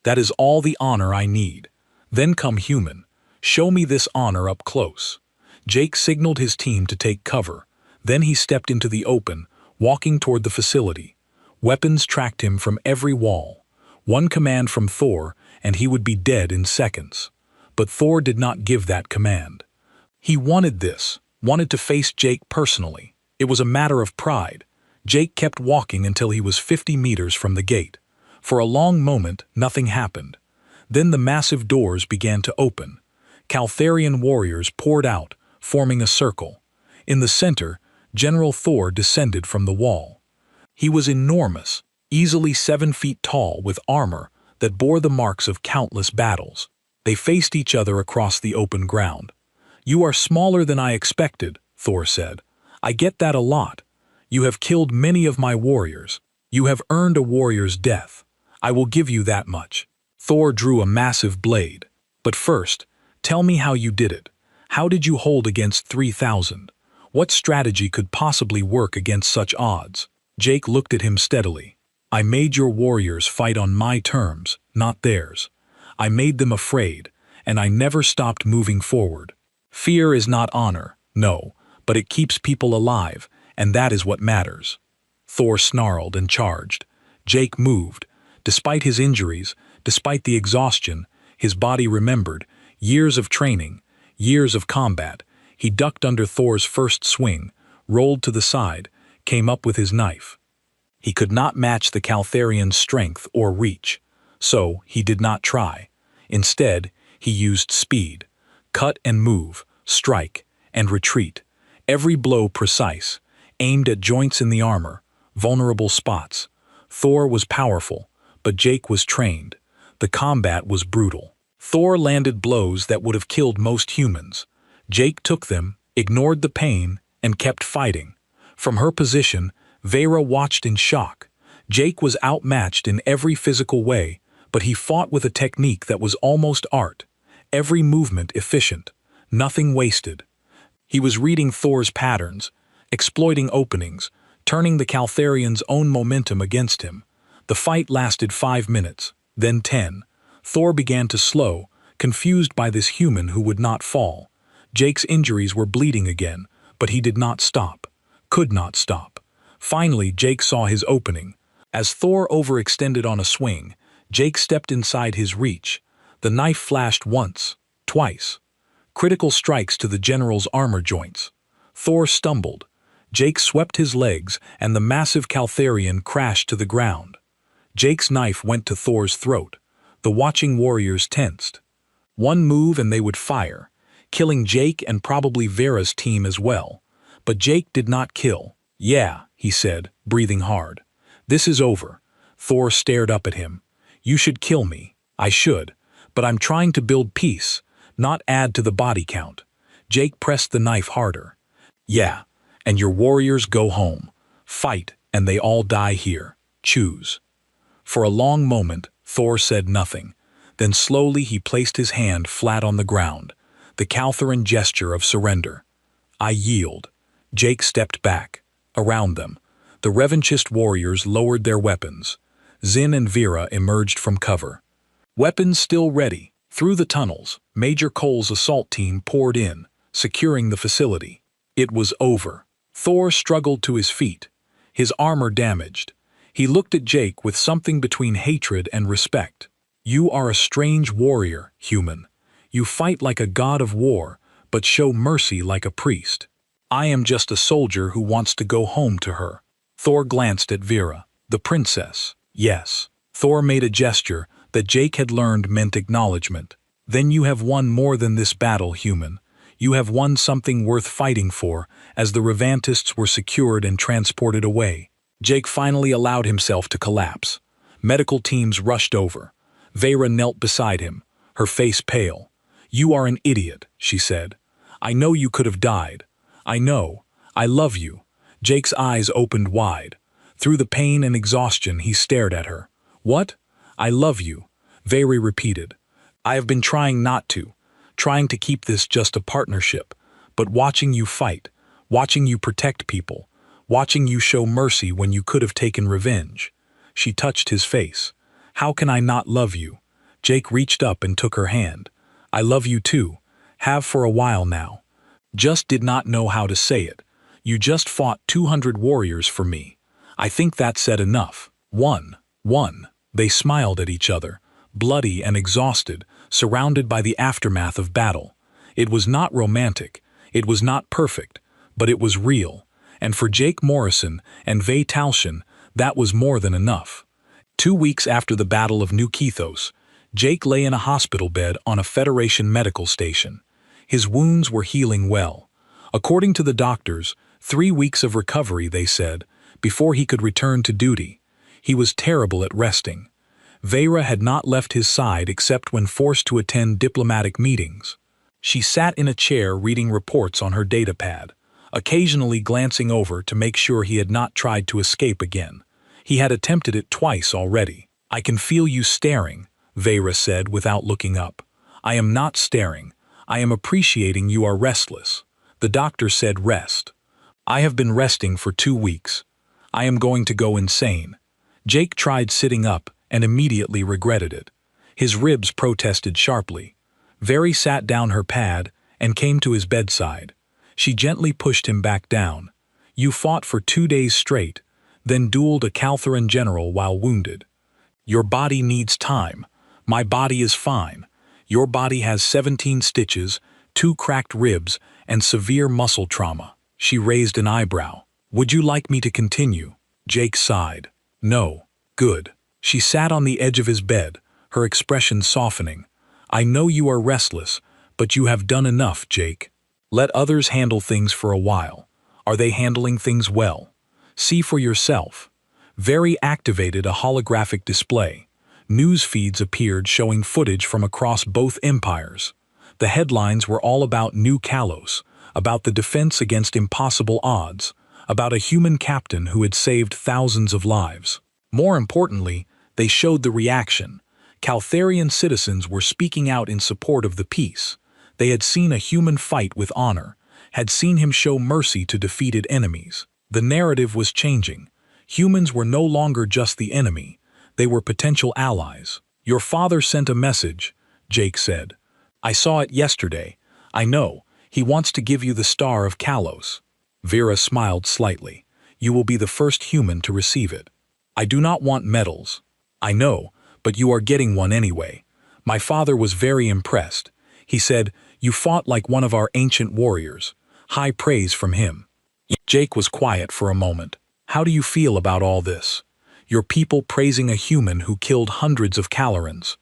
That is all the honor I need. Then come human. Show me this honor up close." Jake signaled his team to take cover. Then he stepped into the open, walking toward the facility. Weapons tracked him from every wall. One command from Thor, and he would be dead in seconds. But Thor did not give that command. He wanted this, wanted to face Jake personally. It was a matter of pride. Jake kept walking until he was 50 meters from the gate. For a long moment, nothing happened. Then the massive doors began to open. Caltharian warriors poured out, forming a circle. In the center, General Thor descended from the wall. He was enormous, easily 7 feet tall with armor that bore the marks of countless battles. They faced each other across the open ground. "You are smaller than I expected," Thor said. "I get that a lot. You have killed many of my warriors. You have earned a warrior's death. I will give you that much." Thor drew a massive blade. "But first, tell me how you did it. How did you hold against 3,000? What strategy could possibly work against such odds?" Jake looked at him steadily. "I made your warriors fight on my terms, not theirs. I made them afraid, and I never stopped moving forward. Fear is not honor, no, but it keeps people alive, and that is what matters." Thor snarled and charged. Jake moved. Despite his injuries, despite the exhaustion, his body remembered. Years of training, years of combat. He ducked under Thor's first swing, rolled to the side, came up with his knife. He could not match the Caltharian's strength or reach, so he did not try. Instead, he used speed. Cut and move, strike, and retreat. Every blow precise, aimed at joints in the armor, vulnerable spots. Thor was powerful, but Jake was trained. The combat was brutal. Thor landed blows that would have killed most humans. Jake took them, ignored the pain, and kept fighting. From her position, Vera watched in shock. Jake was outmatched in every physical way, but he fought with a technique that was almost art. Every movement efficient, nothing wasted. He was reading Thor's patterns, exploiting openings, turning the Caltharian's own momentum against him. The fight lasted 5 minutes, then 10. Thor began to slow, confused by this human who would not fall. Jake's injuries were bleeding again, but he did not stop, could not stop. Finally, Jake saw his opening. As Thor overextended on a swing, Jake stepped inside his reach. The knife flashed once, twice. Critical strikes to the general's armor joints. Thor stumbled. Jake swept his legs, and the massive Caltharian crashed to the ground. Jake's knife went to Thor's throat. The watching warriors tensed. One move and they would fire, killing Jake and probably Vera's team as well. But Jake did not kill. "Yeah," he said, breathing hard. "This is over." Thor stared up at him. "You should kill me. I should. But I'm trying to build peace, not add to the body count." Jake pressed the knife harder. "Yeah, and your warriors go home. Fight, and they all die here. Choose." For a long moment, Thor said nothing. Then slowly he placed his hand flat on the ground, the Caltharan gesture of surrender. "I yield." Jake stepped back. Around them, the revanchist warriors lowered their weapons. Zin and Vera emerged from cover. Weapons still ready. Through the tunnels, Major Cole's assault team poured in, securing the facility. It was over. Thor struggled to his feet, his armor damaged. He looked at Jake with something between hatred and respect. "You are a strange warrior, human. You fight like a god of war, but show mercy like a priest. I am just a soldier who wants to go home to her." Thor glanced at Vera. "The princess." "Yes." Thor made a gesture that Jake had learned meant acknowledgement. "Then you have won more than this battle, human. You have won something worth fighting for," as the Revantists were secured and transported away. Jake finally allowed himself to collapse. Medical teams rushed over. Vera knelt beside him, her face pale. "You are an idiot," she said. "I know you could have died. I know. I love you." Jake's eyes opened wide. Through the pain and exhaustion, he stared at her. "What? I love you," Vera repeated. "I have been trying not to, trying to keep this just a partnership, but watching you fight, watching you protect people, watching you show mercy when you could have taken revenge." She touched his face. "How can I not love you?" Jake reached up and took her hand. "I love you too. Have for a while now. Just did not know how to say it. You just fought 200 warriors for me. I think that said enough." One. They smiled at each other, bloody and exhausted, surrounded by the aftermath of battle. It was not romantic, it was not perfect, but it was real. And for Jake Morrison and Vay Talshin, that was more than enough. 2 weeks after the Battle of New Kethos, Jake lay in a hospital bed on a Federation medical station. His wounds were healing well. According to the doctors, 3 weeks of recovery, they said, before he could return to duty. He was terrible at resting. Vera had not left his side except when forced to attend diplomatic meetings. She sat in a chair reading reports on her datapad, occasionally glancing over to make sure he had not tried to escape again. He had attempted it twice already. "I can feel you staring," Vera said without looking up. "I am not staring. I am appreciating you are restless." The doctor said rest. "I have been resting for 2 weeks. I am going to go insane." Jake tried sitting up and immediately regretted it. His ribs protested sharply. Vera sat down her pad and came to his bedside. She gently pushed him back down. "You fought for 2 days straight, then dueled a Caltheran general while wounded. Your body needs time. My body is fine. Your body has 17 stitches, 2 cracked ribs, and severe muscle trauma." She raised an eyebrow. "Would you like me to continue?" Jake sighed. "No. Good." She sat on the edge of his bed, her expression softening. "I know you are restless, but you have done enough, Jake. Let others handle things for a while. Are they handling things well? See for yourself." Vera activated a holographic display. News feeds appeared showing footage from across both empires. The headlines were all about New Kalos, about the defense against impossible odds, about a human captain who had saved thousands of lives. More importantly, they showed the reaction. Caltharian citizens were speaking out in support of the peace. They had seen a human fight with honor, had seen him show mercy to defeated enemies. The narrative was changing. Humans were no longer just the enemy. They were potential allies. "Your father sent a message," Jake said. "I saw it yesterday. I know. He wants to give you the Star of Kalos." Vera smiled slightly. "You will be the first human to receive it. I do not want medals." "I know, but you are getting one anyway." My father was very impressed. He said, "You fought like one of our ancient warriors." High praise from him. Jake was quiet for a moment. "How do you feel about all this? Your people praising a human who killed hundreds of Calorans.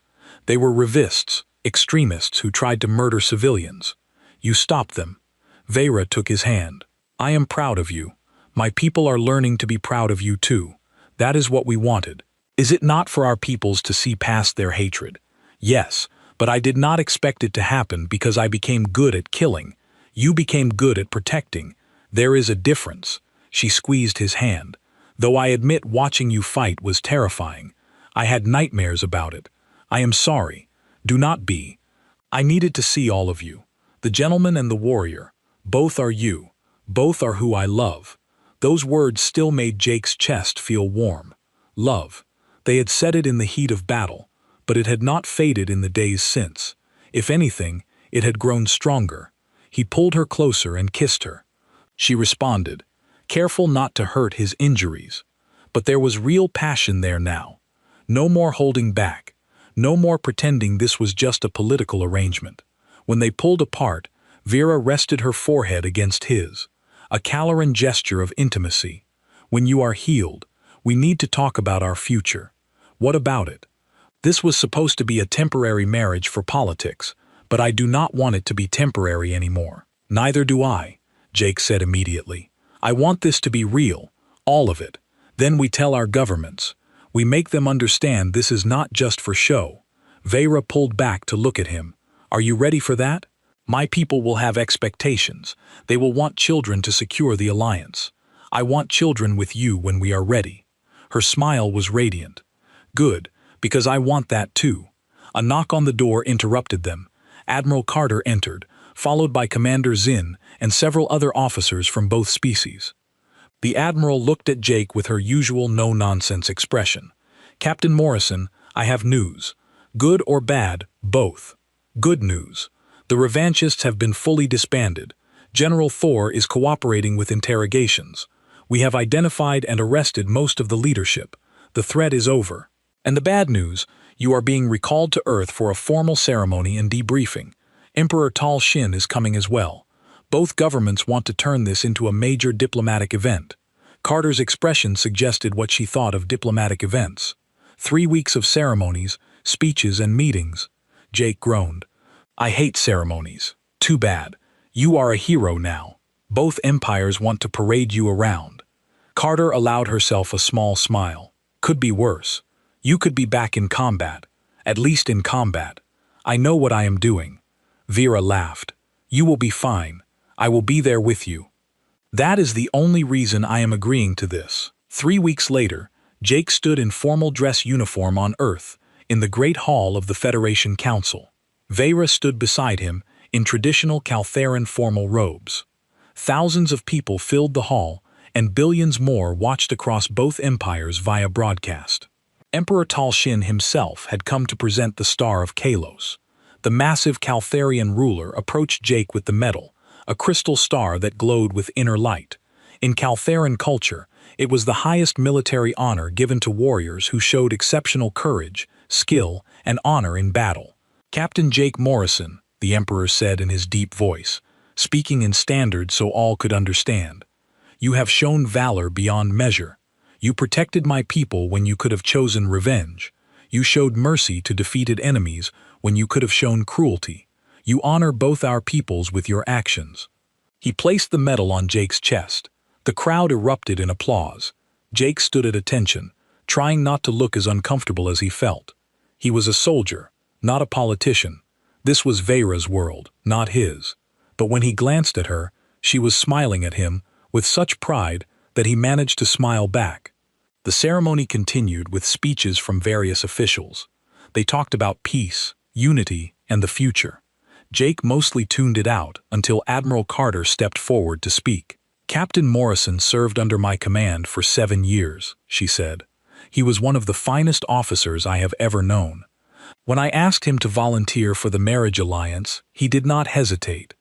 They were revists, extremists who tried to murder civilians. You stopped them." Vera took his hand. "I am proud of you. My people are learning to be proud of you too. That is what we wanted. Is it not for our peoples to see past their hatred? Yes, but I did not expect it to happen because I became good at killing. You became good at protecting. There is a difference." She squeezed his hand. "Though I admit watching you fight was terrifying. I had nightmares about it. I am sorry. Do not be. I needed to see all of you. The gentleman and the warrior. Both are you. Both are who I love." Those words still made Jake's chest feel warm. Love. They had said it in the heat of battle, but it had not faded in the days since. If anything, it had grown stronger. He pulled her closer and kissed her. She responded, careful not to hurt his injuries. But there was real passion there now. No more holding back. No more pretending this was just a political arrangement. When they pulled apart, Vera rested her forehead against his. A Caloran gesture of intimacy. "When you are healed, we need to talk about our future." What about it? This was supposed to be a temporary marriage for politics, but I do not want it to be temporary anymore. Neither do I, Jake said immediately. I want this to be real, all of it. Then we tell our governments. We make them understand this is not just for show. Vera pulled back to look at him. Are you ready for that? My people will have expectations. They will want children to secure the alliance. I want children with you when we are ready. Her smile was radiant. Good, because I want that too. A knock on the door interrupted them. Admiral Carter entered, followed by Commander Zinn and several other officers from both species. The Admiral looked at Jake with her usual no-nonsense expression. Captain Morrison, I have news. Good or bad, both. Good news. The revanchists have been fully disbanded. General Thor is cooperating with interrogations. We have identified and arrested most of the leadership. The threat is over. And the bad news, you are being recalled to Earth for a formal ceremony and debriefing. Emperor Tal Shin is coming as well. Both governments want to turn this into a major diplomatic event. Carter's expression suggested what she thought of diplomatic events. 3 weeks of ceremonies, speeches, and meetings. Jake groaned. I hate ceremonies. Too bad. You are a hero now. Both empires want to parade you around. Carter allowed herself a small smile. Could be worse. You could be back in combat. At least in combat. I know what I am doing. Vera laughed. You will be fine. I will be there with you. That is the only reason I am agreeing to this. 3 weeks later, Jake stood in formal dress uniform on Earth, in the Great Hall of the Federation Council. Vera stood beside him, in traditional Caltheran formal robes. Thousands of people filled the hall, and billions more watched across both empires via broadcast. Emperor Talshin himself had come to present the Star of Kalos. The massive Caltharian ruler approached Jake with the medal, a crystal star that glowed with inner light. In Caltheran culture, it was the highest military honor given to warriors who showed exceptional courage, skill, and honor in battle. Captain Jake Morrison, the Emperor said in his deep voice, speaking in standard so all could understand. You have shown valor beyond measure. You protected my people when you could have chosen revenge. You showed mercy to defeated enemies when you could have shown cruelty. You honor both our peoples with your actions. He placed the medal on Jake's chest. The crowd erupted in applause. Jake stood at attention, trying not to look as uncomfortable as he felt. He was a soldier, not a politician. This was Vera's world, not his. But when he glanced at her, she was smiling at him with such pride that he managed to smile back. The ceremony continued with speeches from various officials. They talked about peace, unity, and the future. Jake mostly tuned it out until Admiral Carter stepped forward to speak. Captain Morrison served under my command for 7 years, she said. He was one of the finest officers I have ever known. When I asked him to volunteer for the marriage alliance, he did not hesitate.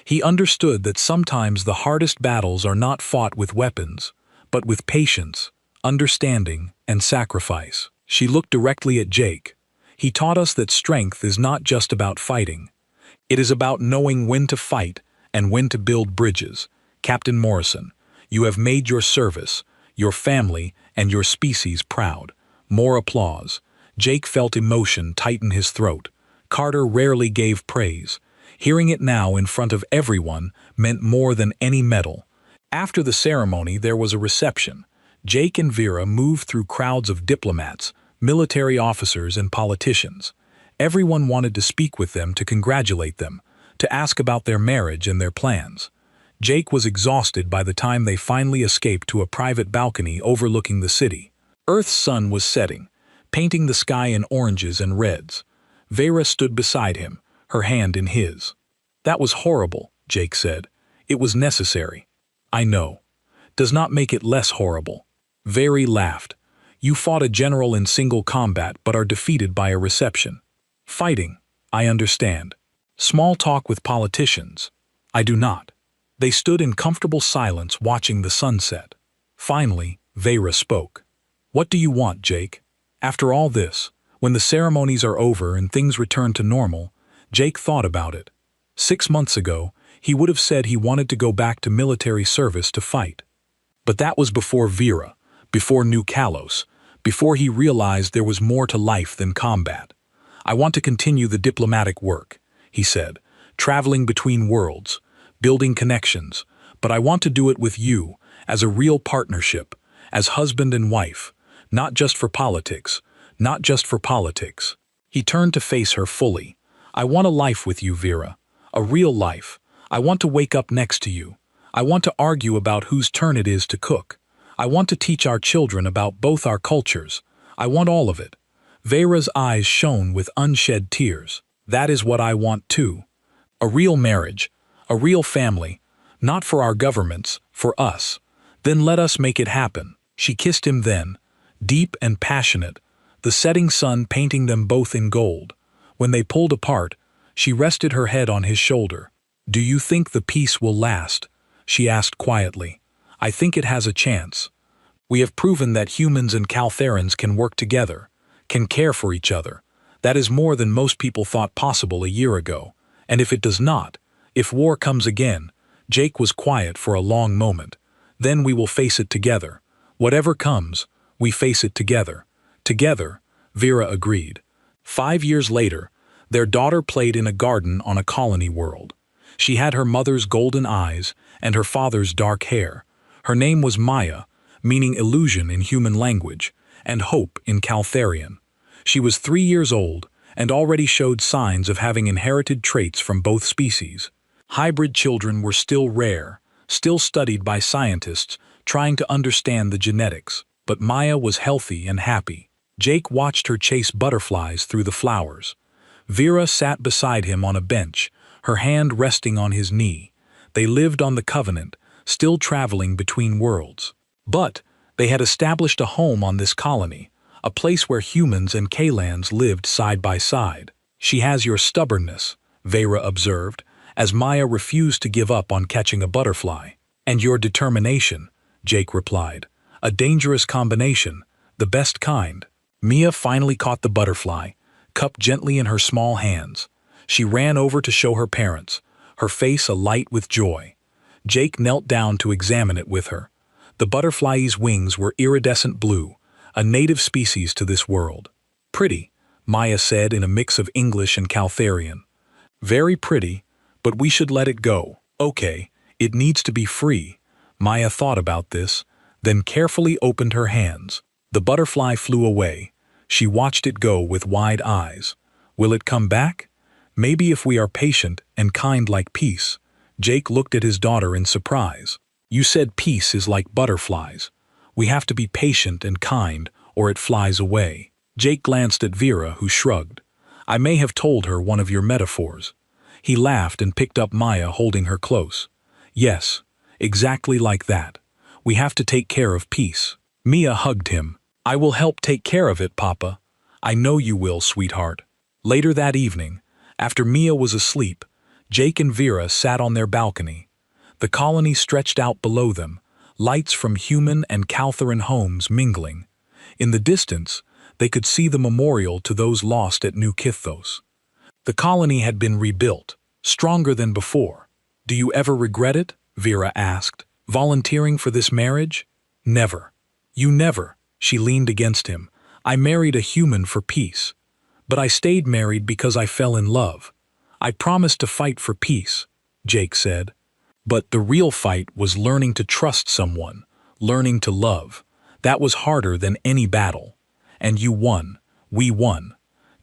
He understood that sometimes the hardest battles are not fought with weapons, but with patience, understanding, and sacrifice. She looked directly at Jake. He taught us that strength is not just about fighting. It is about knowing when to fight and when to build bridges. Captain Morrison, you have made your service, your family, and your species proud. More applause. Jake felt emotion tighten his throat. Carter rarely gave praise. Hearing it now in front of everyone meant more than any medal. After the ceremony, there was a reception. Jake and Vera moved through crowds of diplomats, military officers, and politicians. Everyone wanted to speak with them to congratulate them, to ask about their marriage and their plans. Jake was exhausted by the time they finally escaped to a private balcony overlooking the city. Earth's sun was setting, painting the sky in oranges and reds. Vera stood beside him, her hand in his. That was horrible, Jake said. It was necessary. I know. Does not make it less horrible. Vera laughed. You fought a general in single combat but are defeated by a reception. Fighting, I understand. Small talk with politicians, I do not. They stood in comfortable silence watching the sunset. Finally, Vera spoke. What do you want, Jake? After all this, when the ceremonies are over and things return to normal, Jake thought about it. 6 months ago, he would have said he wanted to go back to military service to fight. But that was before Vera, before New Kalos, before he realized there was more to life than combat. I want to continue the diplomatic work, he said, traveling between worlds, building connections, but I want to do it with you, as a real partnership, as husband and wife, not just for politics, not just for politics. He turned to face her fully. I want a life with you, Vera, a real life. I want to wake up next to you. I want to argue about whose turn it is to cook. I want to teach our children about both our cultures. I want all of it. Vera's eyes shone with unshed tears. That is what I want too. A real marriage, a real family, not for our governments, for us. Then let us make it happen. She kissed him then, deep and passionate, the setting sun painting them both in gold. When they pulled apart, she rested her head on his shoulder. Do you think the peace will last? She asked quietly. I think it has a chance. We have proven that humans and Caltherans can work together, can care for each other. That is more than most people thought possible a year ago. And if it does not, if war comes again, Jake was quiet for a long moment. Then we will face it together. Whatever comes, we face it together. Together, Vera agreed. 5 years later, their daughter played in a garden on a colony world. She had her mother's golden eyes and her father's dark hair. Her name was Maya, meaning illusion in human language, and hope in Caltharian. She was 3 years old and already showed signs of having inherited traits from both species. Hybrid children were still rare, still studied by scientists trying to understand the genetics, but Maya was healthy and happy. Jake watched her chase butterflies through the flowers. Vera sat beside him on a bench, her hand resting on his knee. They lived on the Covenant, still traveling between worlds. But they had established a home on this colony, a place where humans and Kalans lived side by side. "She has your stubbornness," Vera observed, as Maya refused to give up on catching a butterfly. "And your determination," Jake replied. "A dangerous combination, the best kind." Mia finally caught the butterfly, cupped gently in her small hands. She ran over to show her parents, her face alight with joy. Jake knelt down to examine it with her. The butterfly's wings were iridescent blue, a native species to this world. "Pretty," Maya said in a mix of English and Caltharian. "Very pretty, but we should let it go." "Okay, it needs to be free." Maya thought about this, then carefully opened her hands. The butterfly flew away. She watched it go with wide eyes. "Will it come back?" "Maybe if we are patient and kind like peace." Jake looked at his daughter in surprise. "You said peace is like butterflies. We have to be patient and kind, or it flies away." Jake glanced at Vera, who shrugged. "I may have told her one of your metaphors." He laughed and picked up Maya, holding her close. "Yes, exactly like that. We have to take care of peace." Mia hugged him. "I will help take care of it, Papa. I know you will, sweetheart." Later that evening, after Mia was asleep, Jake and Vera sat on their balcony. The colony stretched out below them, lights from human and Caltharan homes mingling. In the distance, they could see the memorial to those lost at New Kithos. The colony had been rebuilt, stronger than before. "Do you ever regret it?" Vera asked. "Volunteering for this marriage?" "Never." "You never." She leaned against him. "I married a human for peace. But I stayed married because I fell in love. I promised to fight for peace," Jake said. "But the real fight was learning to trust someone, learning to love. That was harder than any battle. And you won. We won."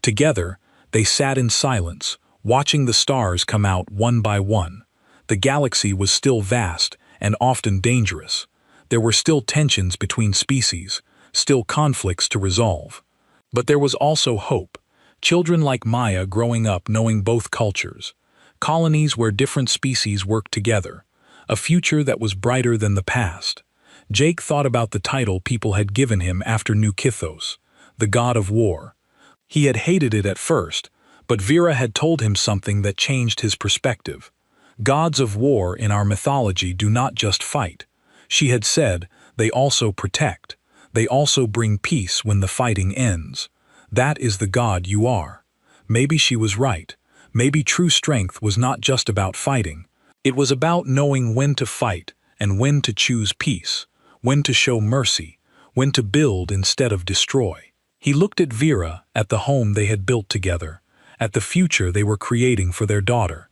Together, they sat in silence, watching the stars come out one by one. The galaxy was still vast and often dangerous. There were still tensions between species, still conflicts to resolve. But there was also hope. Children like Maya growing up knowing both cultures. Colonies where different species worked together. A future that was brighter than the past. Jake thought about the title people had given him after New Kithos, the God of War. He had hated it at first, but Vera had told him something that changed his perspective. Gods of war in our mythology do not just fight. She had said, they also protect. They also bring peace when the fighting ends. That is the God you are. Maybe she was right. Maybe true strength was not just about fighting. It was about knowing when to fight and when to choose peace, when to show mercy, when to build instead of destroy. He looked at Vera, at the home they had built together, at the future they were creating for their daughter.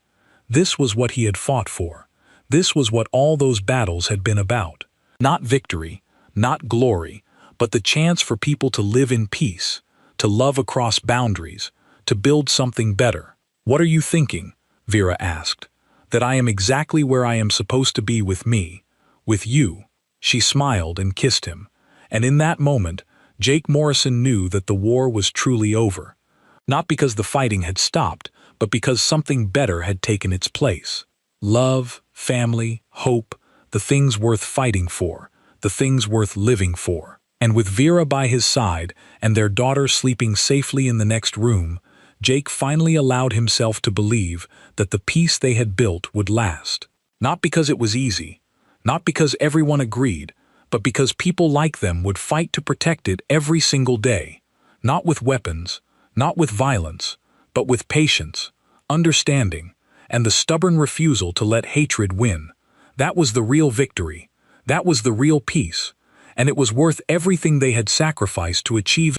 This was what he had fought for. This was what all those battles had been about. Not victory, not glory, but the chance for people to live in peace, to love across boundaries, to build something better. "What are you thinking?" Vera asked. "That I am exactly where I am supposed to be with me, with you." She smiled and kissed him. And in that moment, Jake Morrison knew that the war was truly over. Not because the fighting had stopped, but because something better had taken its place. Love, family, hope, the things worth fighting for, the things worth living for. And with Vera by his side and their daughter sleeping safely in the next room, Jake finally allowed himself to believe that the peace they had built would last. Not because it was easy, not because everyone agreed, but because people like them would fight to protect it every single day. Not with weapons, not with violence, but with patience, understanding, and the stubborn refusal to let hatred win. That was the real victory. That was the real peace. And it was worth everything they had sacrificed to achieve